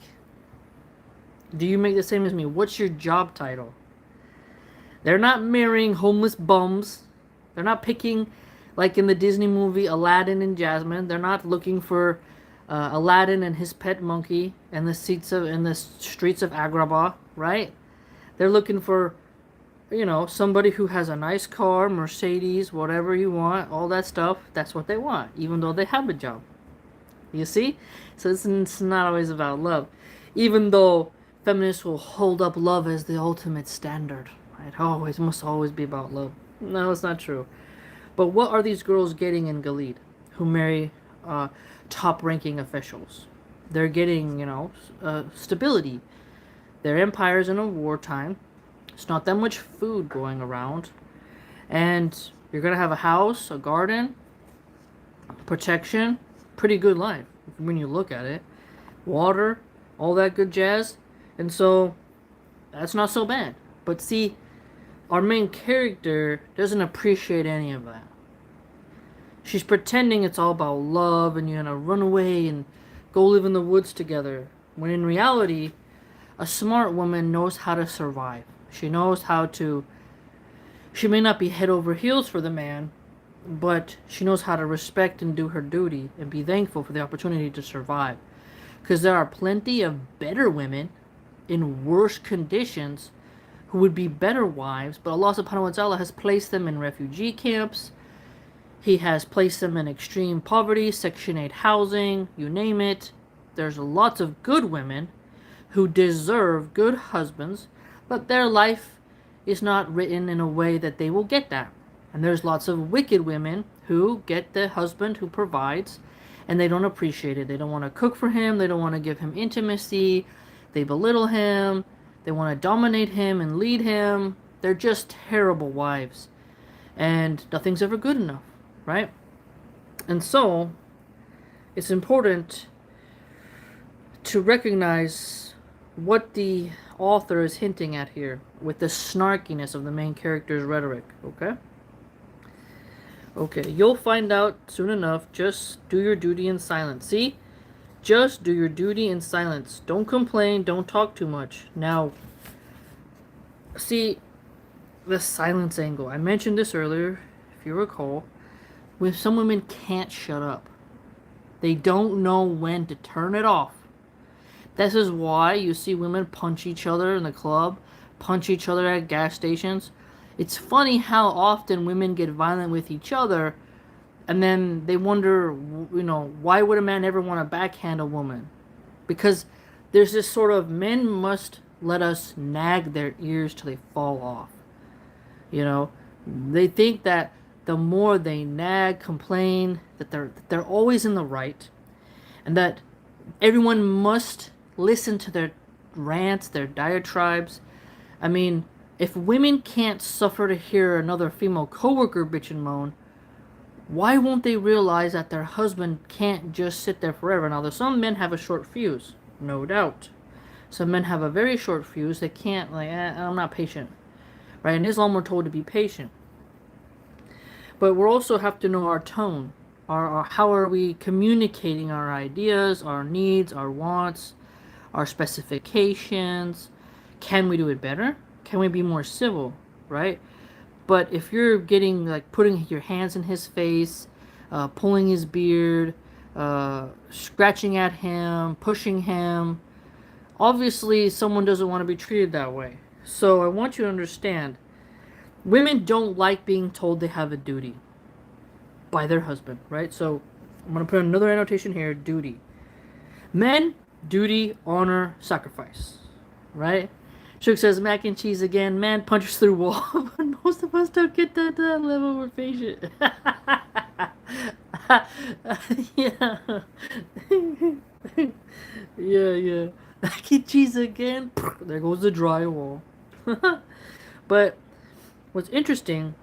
Do you make the same as me? What's your job title? They're not marrying homeless bums. They're not picking, like in the Disney movie, Aladdin and Jasmine. They're not looking for Aladdin and his pet monkey in the streets of Agrabah, right? They're looking for, somebody who has a nice car, Mercedes, whatever you want, all that stuff. That's what they want, even though they have a job. You see? So it's not always about love. Even though feminists will hold up love as the ultimate standard. It must always be about love. No, it's not true. But what are these girls getting in Gilead who marry top-ranking officials? They're getting, stability. Their empire's in a wartime. It's not that much food going around. And you're going to have a house, a garden, protection, pretty good life when you look at it. Water, all that good jazz. And so that's not so bad. But see, our main character doesn't appreciate any of that. She's pretending it's all about love and you're gonna run away and go live in the woods together. When in reality, a smart woman knows how to survive. She knows how to. She may not be head over heels for the man, but she knows how to respect and do her duty and be thankful for the opportunity to survive. Because there are plenty of better women in worse conditions who would be better wives, but Allah subhanahu wa ta'ala has placed them in refugee camps. He has placed them in extreme poverty, Section 8 housing, you name it. There's lots of good women who deserve good husbands, but their life is not written in a way that they will get that. And there's lots of wicked women who get the husband who provides, and they don't appreciate it. They don't want to cook for him. They don't want to give him intimacy. They belittle him. They want to dominate him and lead him. They're just terrible wives. And nothing's ever good enough, right? And so, it's important to recognize what the author is hinting at here with the snarkiness of the main character's rhetoric, okay? Okay, you'll find out soon enough. Just do your duty in silence. See? Just do your duty in silence. Don't complain. Don't talk too much. Now, see, the silence angle. I mentioned this earlier, if you recall. When some women can't shut up. They don't know when to turn it off. This is why you see women punch each other in the club, punch each other at gas stations. It's funny how often women get violent with each other, and then they wonder, why would a man ever want to backhand a woman? Because there's this sort of, men must let us nag their ears till they fall off. They think that the more they nag, complain, that they're always in the right, and that everyone must listen to their rants, their diatribes. I mean, if women can't suffer to hear another female coworker bitch and moan, why won't they realize that their husband can't just sit there forever? Now, some men have a short fuse, no doubt. Some men have a very short fuse. They can't, I'm not patient. Right? In Islam, we're told to be patient. But we also have to know our tone. How are we communicating our ideas, our needs, our wants, our specifications? Can we do it better? Can we be more civil, right? But if you're putting your hands in his face, pulling his beard, scratching at him, pushing him, obviously someone doesn't want to be treated that way. So I want you to understand, women don't like being told they have a duty by their husband, right? So I'm going to put another annotation here, duty. Men, duty, honor, sacrifice, right? Shook says mac and cheese again. Man punches through wall, but most of us don't get that level. We're patient. Yeah. Yeah. Mac and cheese again. There goes the drywall. But what's interesting,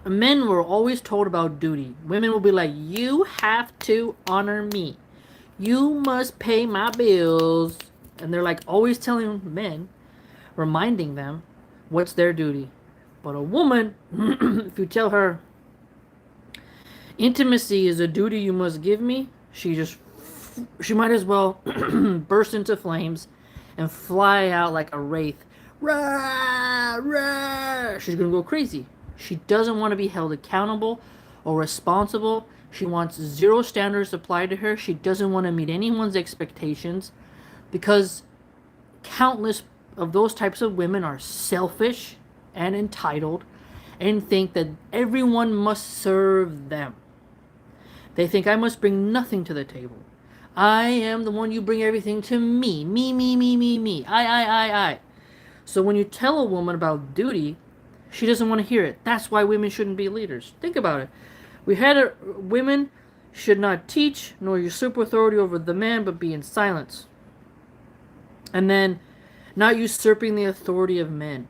men were always told about duty. Women will be like, you have to honor me. You must pay my bills. And they're like always telling men, reminding them what's their duty. But a woman, if you tell her intimacy is a duty you must give me, she might as well burst into flames and fly out like a wraith. Rah, rah. She's gonna go crazy. She doesn't want to be held accountable or responsible. She wants zero standards applied to her. She doesn't want to meet anyone's expectations, because countless of those types of women are selfish and entitled and think that everyone must serve them. They think, I must bring nothing to the table. I am the one, you bring everything to me. Me. I. So when you tell a woman about duty, she doesn't want to hear it. That's why women shouldn't be leaders. Think about it. We had women should not teach nor usurp authority over the man, but be in silence. And then not usurping the authority of men.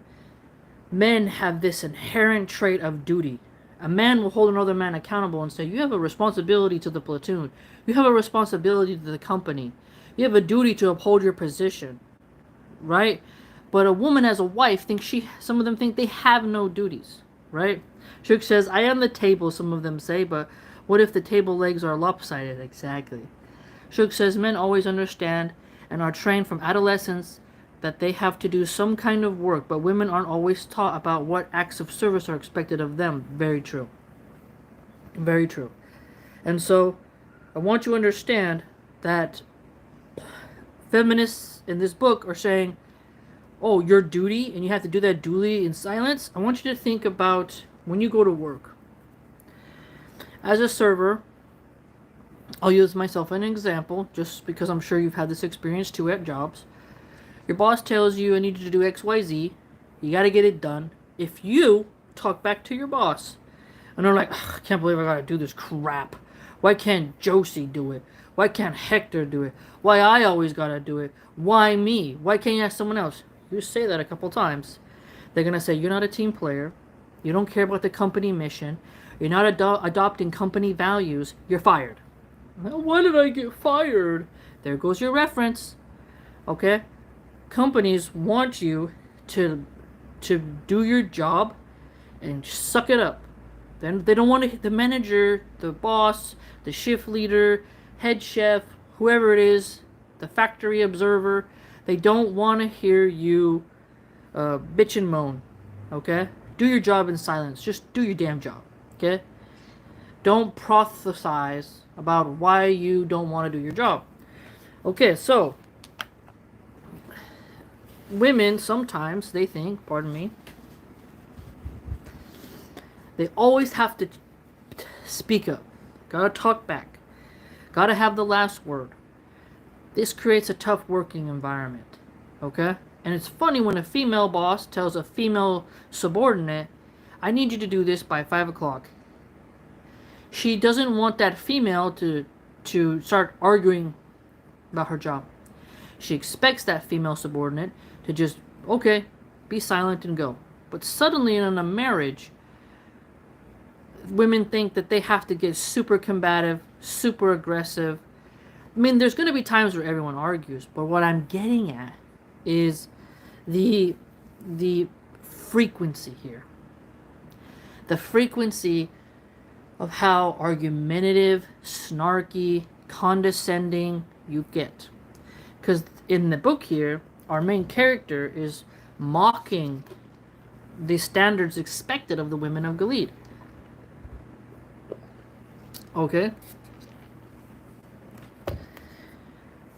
men have this inherent trait of duty. A man will hold another man accountable and say, you have a responsibility to the platoon. You have a responsibility to the company. You have a duty to uphold your position. Right? But a woman as a wife thinks some of them think they have no duties. Right? Shook says, I am the table, some of them say, but what if the table legs are lopsided? Exactly. Shook says, men always understand and are trained from adolescence that they have to do some kind of work, but women aren't always taught about what acts of service are expected of them. Very true. Very true. And so, I want you to understand that feminists in this book are saying, oh, your duty, and you have to do that duty in silence. I want you to think about when you go to work. As a server, I'll use myself as an example, just because I'm sure you've had this experience too at jobs. Your boss tells you, I need you to do XYZ. You got to get it done. If you talk back to your boss, and they're like, I can't believe I got to do this crap. Why can't Josie do it? Why can't Hector do it? Why I always got to do it? Why me? Why can't you ask someone else? You say that a couple times. They're going to say, you're not a team player. You don't care about the company mission. You're not adopting company values. You're fired. Well, why did I get fired? There goes your reference. Okay? Companies want you to do your job and suck it up. Then they don't want the manager, the boss, the shift leader, head chef, whoever it is, the factory observer. They don't want to hear you bitch and moan. Okay? Do your job in silence. Just do your damn job. Okay? Don't prophesize about why you don't want to do your job. Okay, so women sometimes they think, pardon me, they always have to speak up. Gotta talk back. Gotta have the last word. This creates a tough working environment. Okay? And it's funny when a female boss tells a female subordinate, I need you to do this by 5 o'clock. She doesn't want that female to start arguing about her job. She expects that female subordinate to just, okay, be silent and go. But suddenly in a marriage, women think that they have to get super combative, super aggressive. I mean, there's going to be times where everyone argues, but what I'm getting at is the frequency here. The frequency of how argumentative, snarky, condescending you get. Because in the book here, our main character is mocking the standards expected of the women of Gilead. Okay?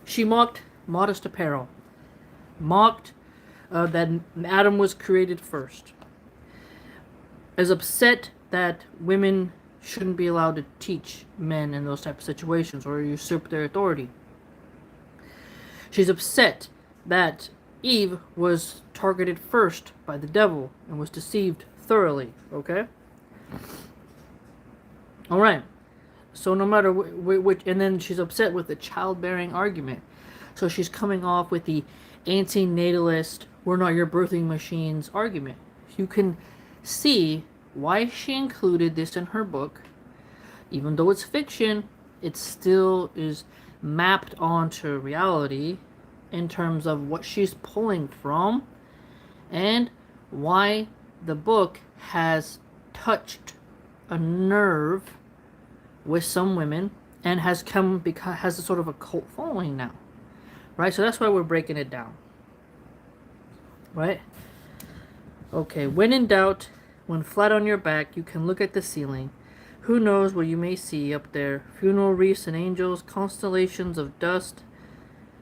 She mocked modest apparel. Mocked that Adam was created first. Is upset that women shouldn't be allowed to teach men in those type of situations or usurp their authority. She's upset that Eve was targeted first by the devil and was deceived thoroughly. Okay? Alright. So no matter which, and then she's upset with the childbearing argument. So she's coming off with the anti-natalist, we're not your birthing machines argument. You can see why she included this in her book. Even though it's fiction, it still is mapped onto reality in terms of what she's pulling from and why the book has touched a nerve with some women and has a sort of a cult following now, right? So that's why we're breaking it down, right? Okay, when in doubt, when flat on your back, you can look at the ceiling. Who knows what you may see up there? Funeral wreaths and angels, constellations of dust,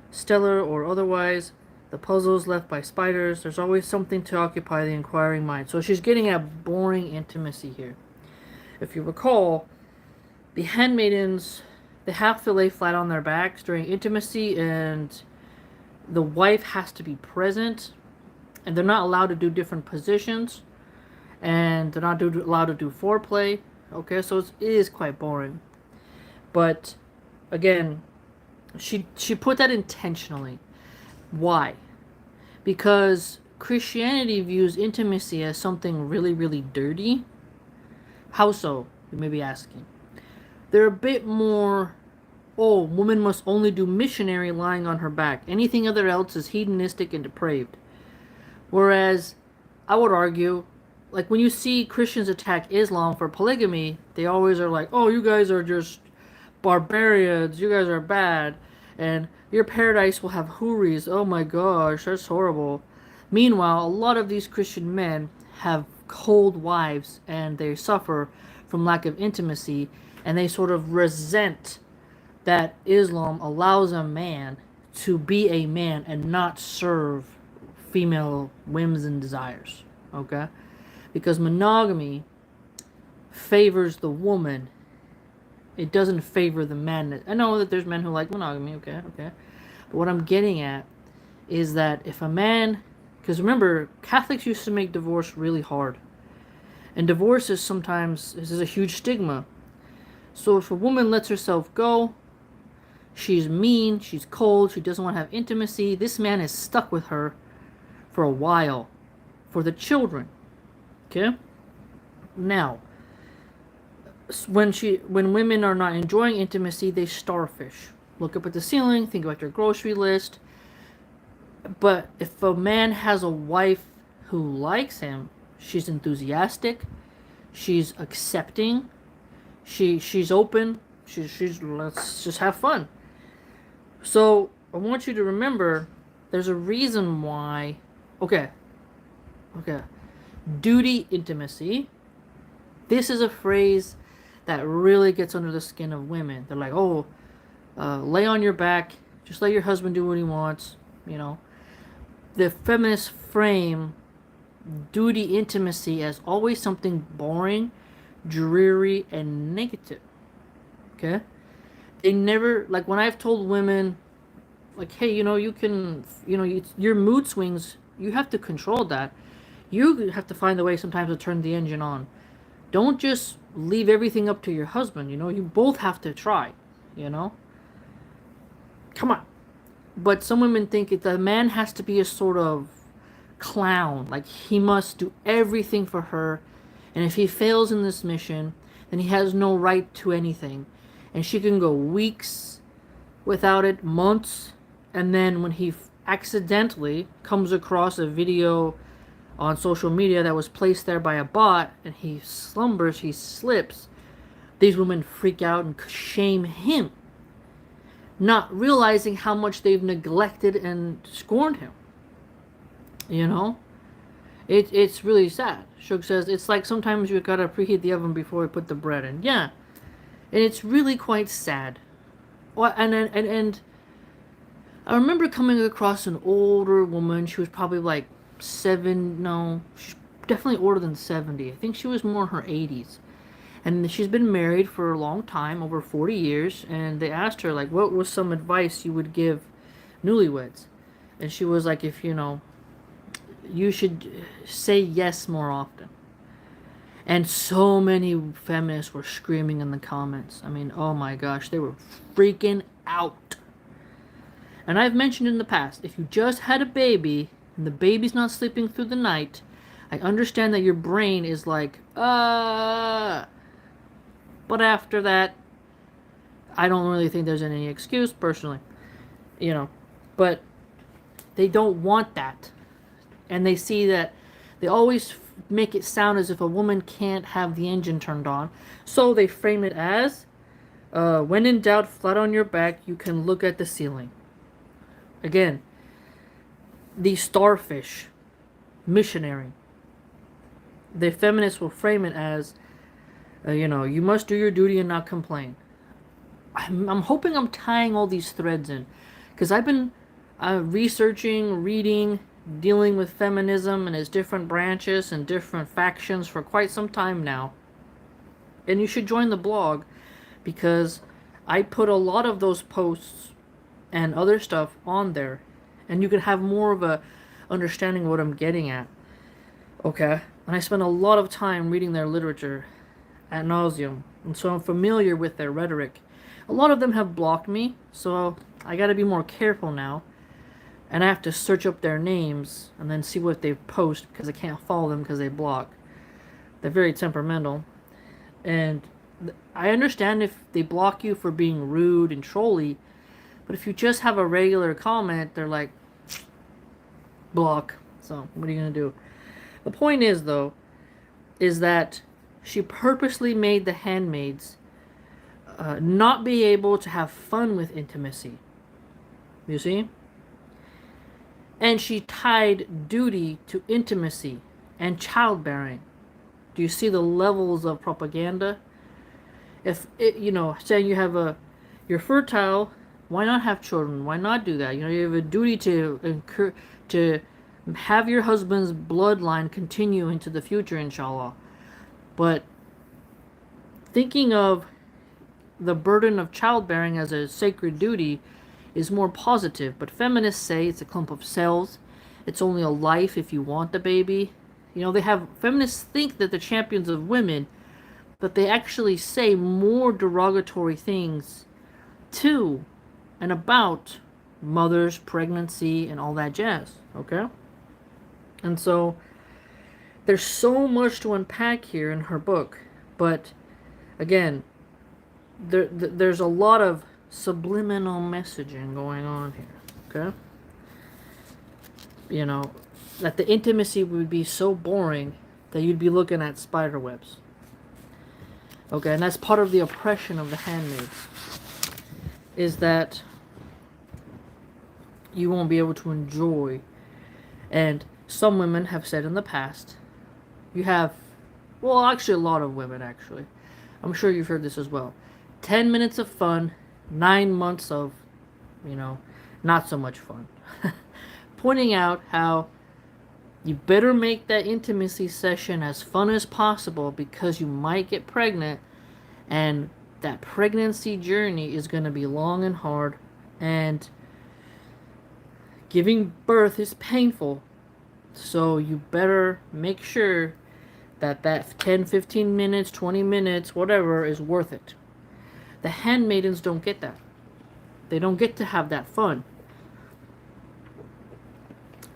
stellar or otherwise, the puzzles left by spiders. There's always something to occupy the inquiring mind. So she's getting at boring intimacy here. If you recall, the handmaidens, they have to lay flat on their backs during intimacy, and the wife has to be present, and they're not allowed to do different positions, and they're not allowed to do foreplay. Okay, so it is quite boring. But again, she put that intentionally. Why? Because Christianity views intimacy as something really, really dirty. How so? You may be asking. They're a bit more, oh, woman must only do missionary lying on her back. Anything other else is hedonistic and depraved. Whereas, I would argue, like when you see Christians attack Islam for polygamy, they always are like, oh, you guys are just barbarians, you guys are bad, and your paradise will have houris. Oh my gosh, that's horrible. Meanwhile, a lot of these Christian men have cold wives and they suffer from lack of intimacy, and they sort of resent that Islam allows a man to be a man and not serve female whims and desires. Okay? Because monogamy favors the woman. It doesn't favor the man. I know that there's men who like monogamy, okay. But what I'm getting at is that if a man, because remember, Catholics used to make divorce really hard. And divorce is sometimes, this is a huge stigma. So if a woman lets herself go, she's mean, she's cold, she doesn't want to have intimacy, this man is stuck with her for a while. For the children. Okay? Now, when women are not enjoying intimacy, they starfish. Look up at the ceiling, think about your grocery list. But if a man has a wife who likes him, she's enthusiastic, she's accepting, she's open, she's let's just have fun. So I want you to remember there's a reason why. Okay. Duty intimacy. This is a phrase that really gets under the skin of women. They're like, oh, lay on your back, just let your husband do what he wants, you know. The feminist frame duty intimacy as always something boring, dreary, and negative. Okay? They never, like when I've told women, like, hey, you know, you can, you know, your mood swings, you have to control that. You have to find a way sometimes to turn the engine on. Don't just leave everything up to your husband, you know. You both have to try, you know. Come on. But some women think the man has to be a sort of clown. Like, he must do everything for her. And if he fails in this mission, then he has no right to anything. And she can go weeks without it, months. And then when he accidentally comes across a video on social media that was placed there by a bot, and he slumbers, he slips, these women freak out and shame him, not realizing how much they've neglected and scorned him. You know? It's really sad. Shug says, it's like sometimes you gotta preheat the oven before you put the bread in. Yeah. And it's really quite sad. Well, and I remember coming across an older woman. She was probably like she's definitely older than 70. I think she was more in her 80s. And she's been married for a long time, over 40 years. And they asked her, like, what was some advice you would give newlyweds? And she was like, if, you know, you should say yes more often. And so many feminists were screaming in the comments. I mean, oh my gosh, they were freaking out. And I've mentioned in the past, if you just had a baby and the baby's not sleeping through the night, I understand that your brain is like, But after that, I don't really think there's any excuse, personally. You know, but they don't want that. And they see that they always make it sound as if a woman can't have the engine turned on. So they frame it as, when in doubt, flat on your back, you can look at the ceiling. Again, the starfish missionary. The feminists will frame it as, you know, you must do your duty and not complain. I'm hoping I'm tying all these threads in, because I've been researching, reading, dealing with feminism and its different branches and different factions for quite some time now. And you should join the blog, because I put a lot of those posts and other stuff on there, and you can have more of a understanding of what I'm getting at. Okay? And I spend a lot of time reading their literature ad nauseum, and so I'm familiar with their rhetoric. A lot of them have blocked me, so I gotta be more careful now. and I have to search up their names and then see what they post because I can't follow them because they block. They're very temperamental. And I understand if they block you for being rude and trolly, but if you just have a regular comment, they're like, block. So, what are you going to do? The point is, though, is that she purposely made the handmaids not be able to have fun with intimacy. You see? And she tied duty to intimacy and childbearing. Do you see the levels of propaganda? If it, saying you're fertile, why not have children? Why not do that? You have a duty to have your husband's bloodline continue into the future, inshallah. But thinking of the burden of childbearing as a sacred duty is more positive. But feminists say it's a clump of cells. It's only a life if you want the baby. Feminists think that they're champions of women, but they actually say more derogatory things to and about mothers, pregnancy, and all that jazz. Okay? And so there's so much to unpack here in her book, but again, there's a lot of subliminal messaging going on here. Okay? That the intimacy would be so boring that you'd be looking at spider webs. Okay, and that's part of the oppression of the handmaids, is that you won't be able to enjoy. And some women have said in the past, actually a lot of women actually, I'm sure you've heard this as well, 10 minutes of fun, 9 months of, not so much fun. Pointing out how you better make that intimacy session as fun as possible because you might get pregnant, and that pregnancy journey is going to be long and hard, and giving birth is painful. So you better make sure that 10, 15 minutes, 20 minutes, whatever, is worth it. The handmaidens don't get that. They don't get to have that fun.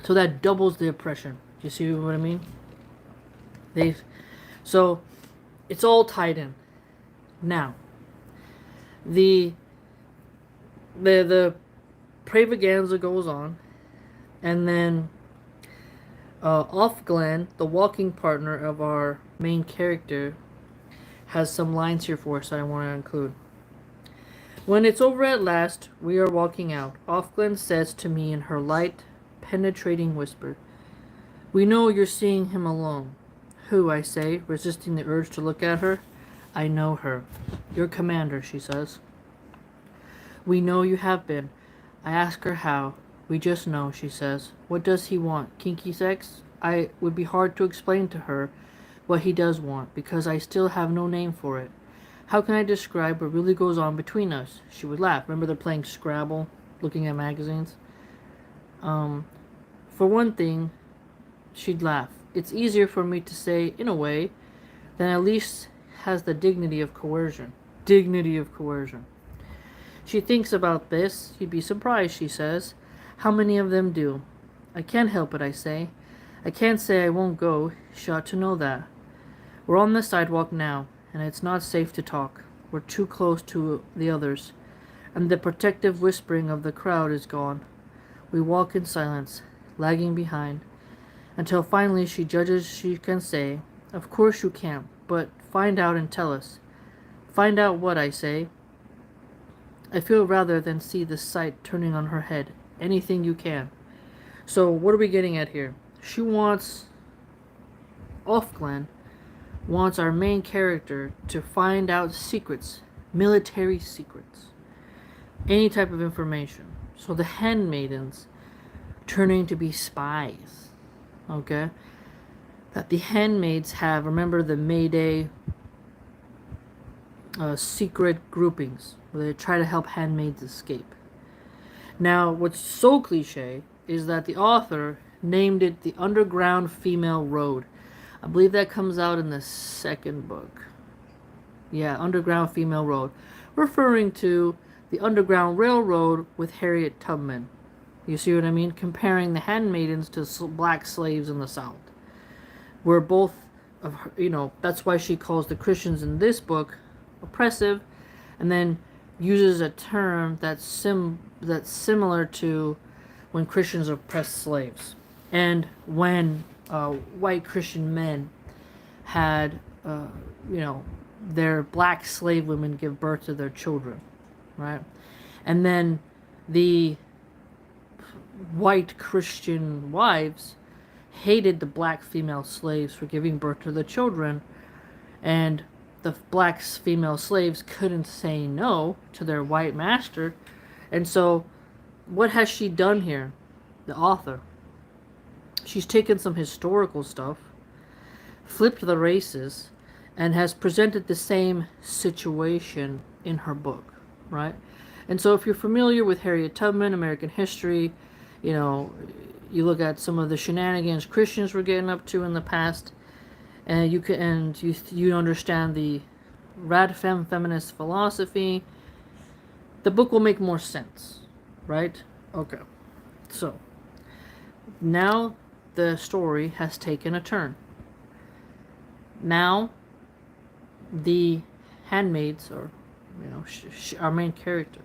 So that doubles the oppression. You see what I mean? So it's all tied in. Now, the pravaganza goes on, and then Offglen, the walking partner of our main character, has some lines here for us that I want to include. When it's over at last, we are walking out. Offglen says to me in her light, penetrating whisper, "We know you're seeing him alone." "Who?" I say, resisting the urge to look at her. "I know her. Your commander," she says. "We know you have been." I ask her how. "We just know," she says. "What does he want? Kinky sex?" I would be hard to explain to her what he does want, because I still have no name for it. How can I describe what really goes on between us? She would laugh. Remember they're playing Scrabble, looking at magazines? For one thing, she'd laugh. It's easier for me to say, in a way, than at least has the dignity of coercion. Dignity of coercion. She thinks about this. You'd be surprised, she says. How many of them do? I can't help it, I say. I can't say I won't go. She ought to know that. We're on the sidewalk now, and it's not safe to talk. We're too close to the others, and the protective whispering of the crowd is gone. We walk in silence, lagging behind, until finally she judges she can say, "Of course you can't, but find out and tell us." "Find out what?" I say. I feel rather than see the sight turning on her head. Anything you can. So what are we getting at here? She wants, Offglen wants our main character to find out secrets, military secrets, any type of information. So the handmaidens turning to be spies. Okay? That the handmaids have, remember the Mayday secret groupings where they try to help handmaids escape. Now, what's so cliche is that the author named it the Underground Female Road. I believe that comes out in the second book. Yeah, Underground Female Road, referring to the Underground Railroad with Harriet Tubman. You see what I mean? Comparing the handmaidens to black slaves in the South. We're both, that's why she calls the Christians in this book oppressive, and then uses a term that's similar to when Christians oppress slaves, and when white Christian men had, their black slave women give birth to their children, right? And then the white Christian wives hated the black female slaves for giving birth to the children, and the black female slaves couldn't say no to their white master. And so what has she done here, the author? She's taken some historical stuff, flipped the races, and has presented the same situation in her book, right? And so if you're familiar with Harriet Tubman, American history, you look at some of the shenanigans Christians were getting up to in the past, and you understand the rad femme feminist philosophy, the book will make more sense, right? Okay. So now the story has taken a turn. Now the handmaids, or our main character,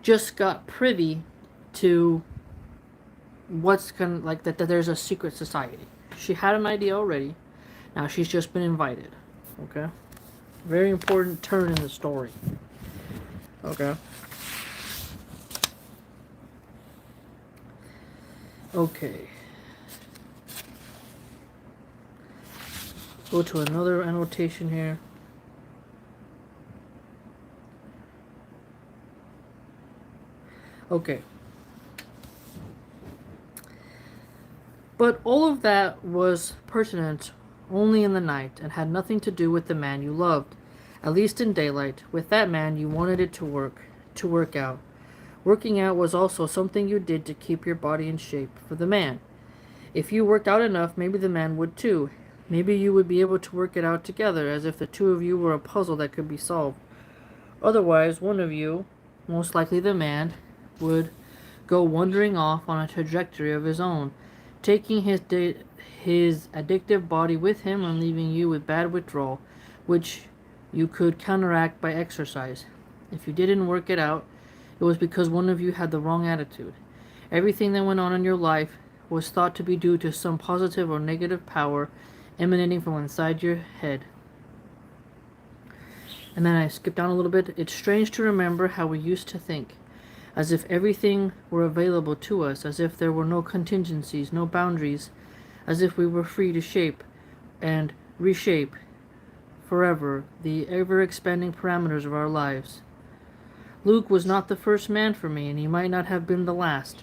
just got privy to what's gonna, like, that there's a secret society. She had an idea already. Now she's just been invited. Okay? Very important turn in the story. Okay. Okay. Go to another annotation here. Okay. But all of that was pertinent only in the night and had nothing to do with the man you loved. At least in daylight, with that man you wanted it to work out. Working out was also something you did to keep your body in shape for the man. If you worked out enough, maybe the man would too. Maybe you would be able to work it out together, as if the two of you were a puzzle that could be solved. Otherwise, one of you, most likely the man, would go wandering off on a trajectory of his own, taking his addictive body with him and leaving you with bad withdrawal, which you could counteract by exercise. If you didn't work it out, it was because one of you had the wrong attitude. Everything that went on in your life was thought to be due to some positive or negative power emanating from inside your head. And then I skip down a little bit. It's strange to remember how we used to think, as if everything were available to us, as if there were no contingencies, no boundaries, as if we were free to shape and reshape forever the ever-expanding parameters of our lives. Luke was not the first man for me, and he might not have been the last,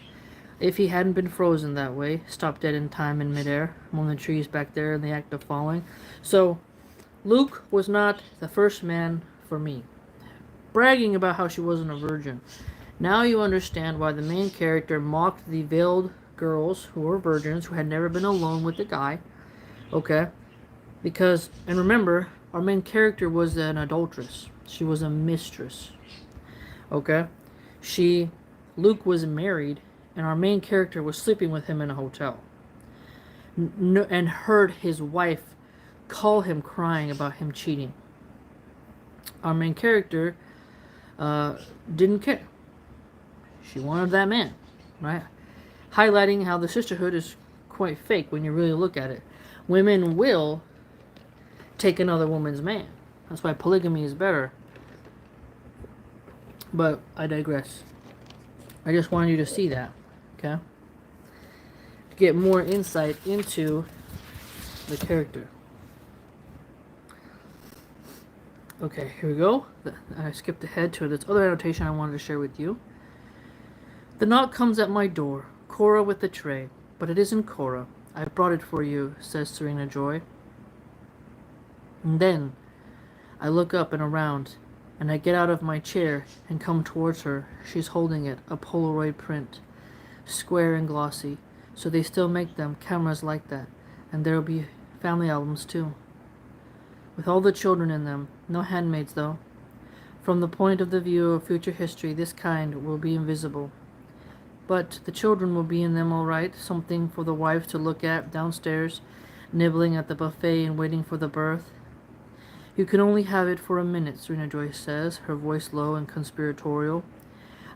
if he hadn't been frozen that way, stopped dead in time in midair, among the trees back there in the act of falling. So, Luke was not the first man for me. Bragging about how she wasn't a virgin. Now you understand why the main character mocked the veiled girls who were virgins, who had never been alone with a guy. Okay? Because, and remember, our main character was an adulteress. She was a mistress. Okay? Luke was married, and our main character was sleeping with him in a hotel. And heard his wife call him crying about him cheating. Our main character didn't care. She wanted that man, right? Highlighting how the sisterhood is quite fake when you really look at it. Women will take another woman's man. That's why polygamy is better. But I digress. I just wanted you to see that, okay? To get more insight into the character. Okay, here we go. I skipped ahead to this other annotation I wanted to share with you. The knock comes at my door. Cora with the tray. But it isn't Cora. I brought it for you, says Serena Joy. And then I look up and around, and I get out of my chair and come towards her. She's holding it, a Polaroid print, square and glossy. So they still make them, cameras like that. And there'll be family albums too, with all the children in them. No handmaids though. From the point of the view of future history, this kind will be invisible. But the children will be in them all right, something for the wife to look at downstairs, nibbling at the buffet and waiting for the birth. You can only have it for a minute, Serena Joyce says, her voice low and conspiratorial.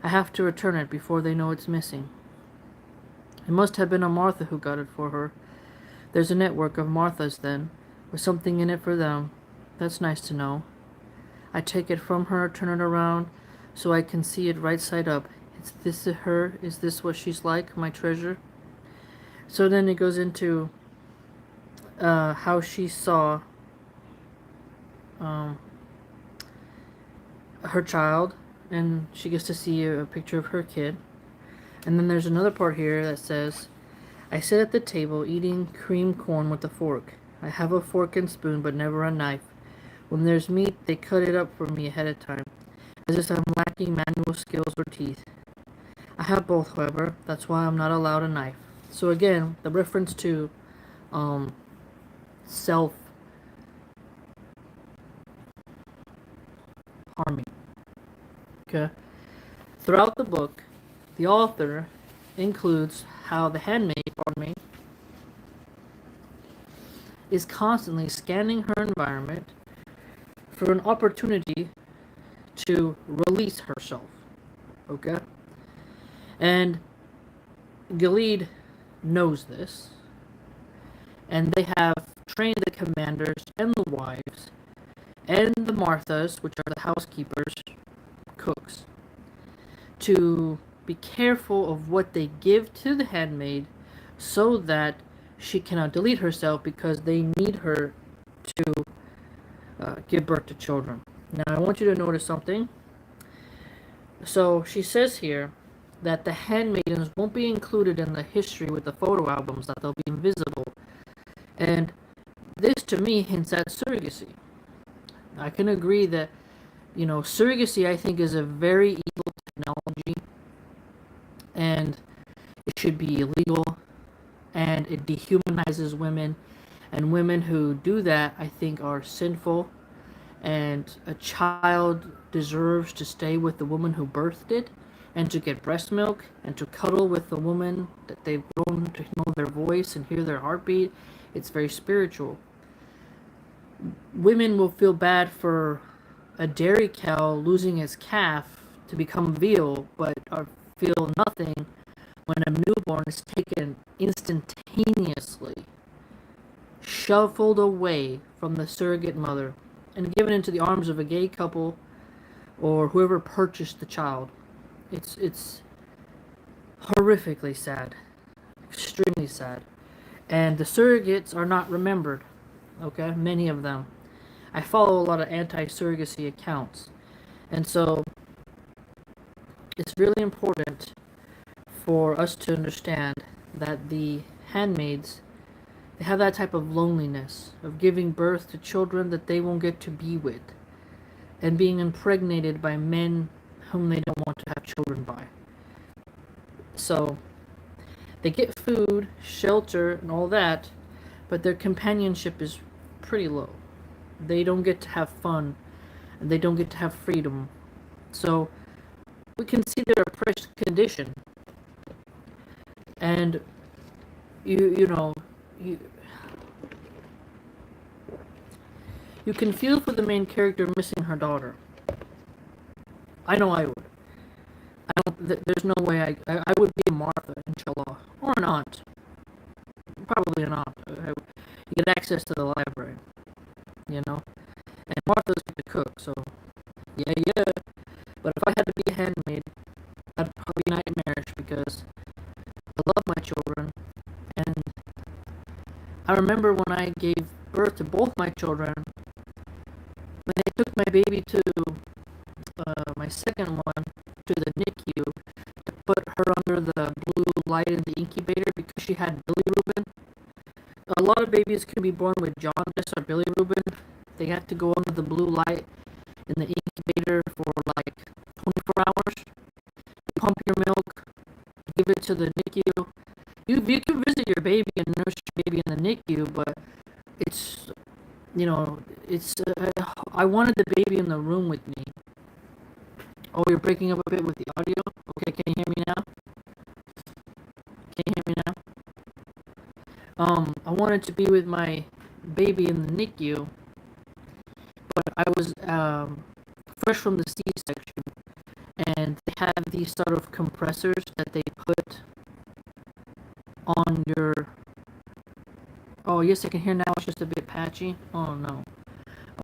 I have to return it before they know it's missing. It must have been a Martha who got it for her. There's a network of Marthas, then, with something in it for them. That's nice to know. I take it from her, turn it around, so I can see it right side up. Is this her? Is this what she's like, my treasure? So then it goes into how she saw her child, and she gets to see a picture of her kid. And then there's another part here that says, I sit at the table eating cream corn with a fork. I have a fork and spoon, but never a knife. When there's meat, they cut it up for me ahead of time, as if I'm lacking manual skills or teeth. I have both, however. That's why I'm not allowed a knife. So again, the reference to self-harming. Okay? Throughout the book, the author includes how the handmaid, is constantly scanning her environment for an opportunity to release herself. Okay? And Gilead knows this, and they have trained the commanders and the wives and the Marthas, which are the housekeepers, cooks, to be careful of what they give to the handmaid so that she cannot delete herself, because they need her to give birth to children. Now, I want you to notice something. So, she says here that the handmaidens won't be included in the history with the photo albums, that they'll be invisible. And this, to me, hints at surrogacy. I can agree that, surrogacy, I think, is a very evil technology, and it should be illegal, and it dehumanizes women, and women who do that, I think, are sinful, and a child deserves to stay with the woman who birthed it, and to get breast milk, and to cuddle with the woman that they've grown to know their voice and hear their heartbeat. It's very spiritual. Women will feel bad for a dairy cow losing its calf to become veal, but feel nothing when a newborn is taken instantaneously, shuffled away from the surrogate mother, and given into the arms of a gay couple or whoever purchased the child. It's horrifically sad, extremely sad. And the surrogates are not remembered, okay? Many of them. I follow a lot of anti-surrogacy accounts. And so it's really important for us to understand that the handmaids, they have that type of loneliness of giving birth to children that they won't get to be with, and being impregnated by men whom they don't want to have children by. So they get food, shelter, and all that, but their companionship is pretty low. They don't get to have fun, and they don't get to have freedom. So we can see their oppressed condition. And you can feel for the main character missing her daughter. I know I would. There's no way I would be a Martha, inshallah, or an aunt. Probably an aunt. You get access to the library, and Martha's the cook, so yeah. But if I had to be a handmaid, that'd probably be nightmarish, because I love my children, and I remember when I gave birth to both my children, when they took my baby to my second one to the NICU to put her under the blue light in the incubator because she had bilirubin. A lot of babies can be born with jaundice or bilirubin. They have to go under the blue light in the incubator for like 24 hours. You pump your milk, give it to the NICU. You can visit your baby and nurse your baby in the NICU, but I wanted the baby in the room with me. Oh, you're breaking up a bit with the audio? Okay, can you hear me now? wanted to be with my baby in the NICU, but I was fresh from the C-section, and they have these sort of compressors that they put on your... Oh, yes, I can hear now. It's just a bit patchy. Oh, no.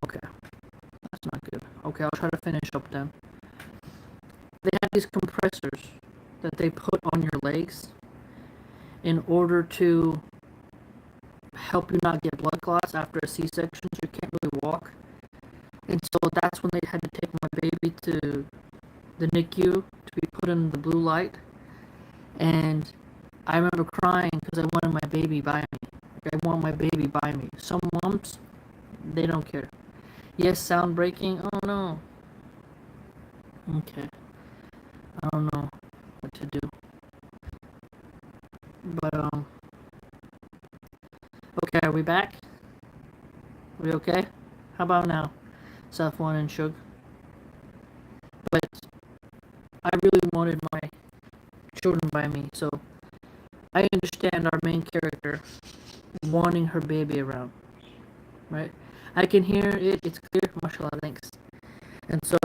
Okay. That's not good. Okay, I'll try to finish up then. They have these compressors that they put on your legs in order to help you not get blood clots after a C-section, so you can't really walk. And so that's when they had to take my baby to the NICU to be put in the blue light. And I remember crying because I wanted my baby by me. I want my baby by me. Some moms, they don't care. Yes, sound breaking. Oh no. Okay. I don't know what to do. But okay, are we back? Are we okay? How about now? Safwan and Shug. But I really wanted my children by me, so I understand our main character wanting her baby around, right? I can hear it, it's clear, mashallah, thanks. And so,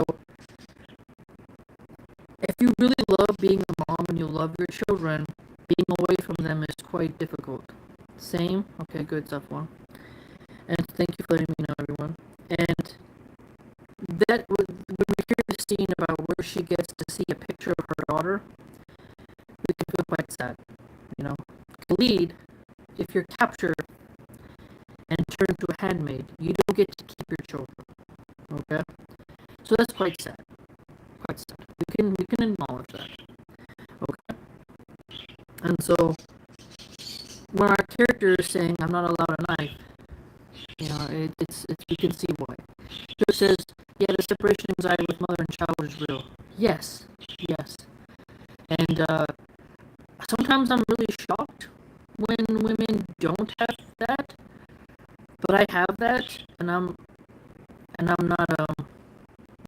if you really love being a mom and you love your children, being away from them is quite difficult. Same? Okay, good, Safwan. And thank you for letting me know, everyone. And that, when we hear the scene about where she gets to see a picture of her daughter, we can feel quite sad, you know. Khalid, if you're captured and turned to a handmaid, you don't get to keep your children, okay? So that's quite sad, quite sad. We can acknowledge that, okay? And so, when our character is saying, "I'm not allowed a knife," you know, it's you can see why. He says, "Yeah, the separation anxiety with mother and child is real." Yes, yes, and sometimes I'm really shocked when women don't have that, but I have that, and I'm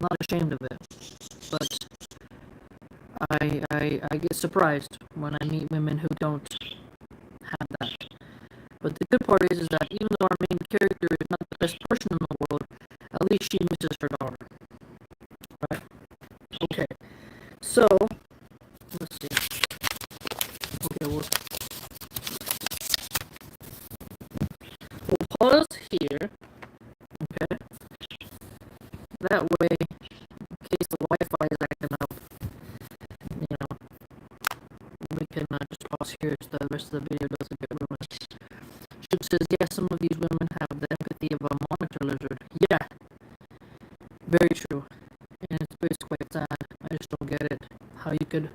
not ashamed of it. But I get surprised when I meet women who don't have that. But the good part is that even though our main character is not the best person in the world, at least she misses her daughter. Right? Okay. So let's see. Okay, we'll pause here. Okay. That way, in case the Wi-Fi is acting up, you know, we can just pause here so the rest of the video doesn't get ruined. She says, yes, some of these women have the empathy of a monitor lizard. Yeah, very true. And it's quite sad. I just don't get it. How you could...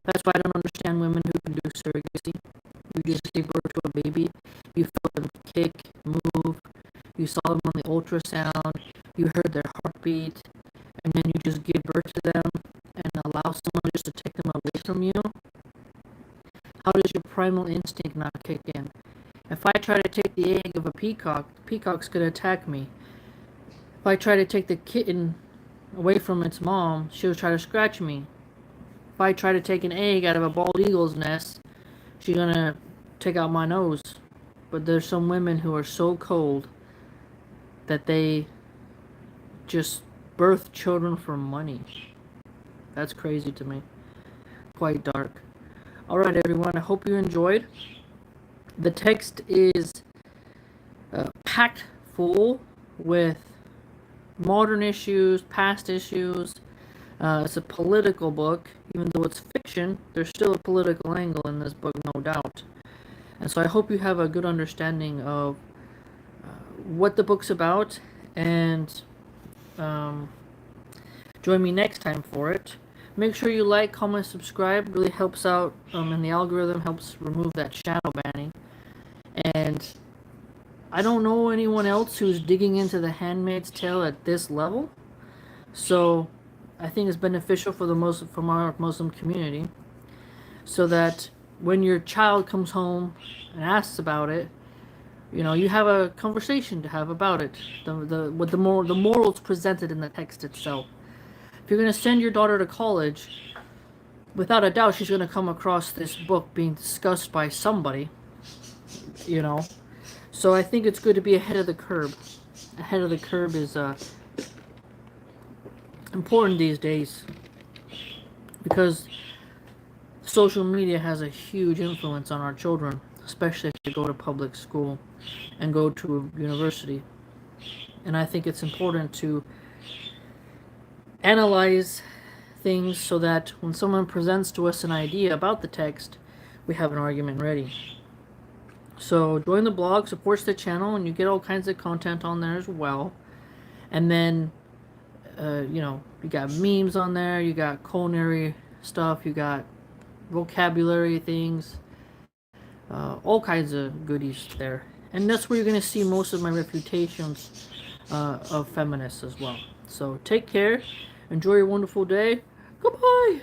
That's why I don't understand women who can do surrogacy. You just give birth to a baby, you felt them kick, move, you saw them on the ultrasound, you heard their heartbeat, and then you just give birth to them and allow someone just to take them away from you? How does your primal instinct not kick in? If I try to take the egg of a peacock, the peacock's going to attack me. If I try to take the kitten away from its mom, she'll try to scratch me. If I try to take an egg out of a bald eagle's nest, she's going to take out my nose. But there's some women who are so cold that they just birth children for money. That's crazy to me. Quite dark. Alright, everyone, I hope you enjoyed. The text is packed full with modern issues, past issues. It's a political book. Even though it's fiction, there's still a political angle in this book, no doubt. And so I hope you have a good understanding of what the book's about, and join me next time for it. Make sure you like, comment, subscribe. It really helps out, and the algorithm helps remove that shadow banning. And I don't know anyone else who's digging into The Handmaid's Tale at this level, so I think it's beneficial for our Muslim community, so that when your child comes home and asks about it, you know, you have a conversation to have about it. The morals presented in the text itself. If you're going to send your daughter to college, without a doubt, she's going to come across this book being discussed by somebody, you know. So I think it's good to be ahead of the curve. Ahead of the curve is important these days because social media has a huge influence on our children, especially if they go to public school and go to a university. And I think it's important to analyze things so that when someone presents to us an idea about the text, we have an argument ready. So join the blog, supports the channel, and you get all kinds of content on there as well. And then, you got memes on there, you got culinary stuff, you got vocabulary things, all kinds of goodies there. And that's where you're going to see most of my refutations of feminists as well. So take care, enjoy your wonderful day, goodbye!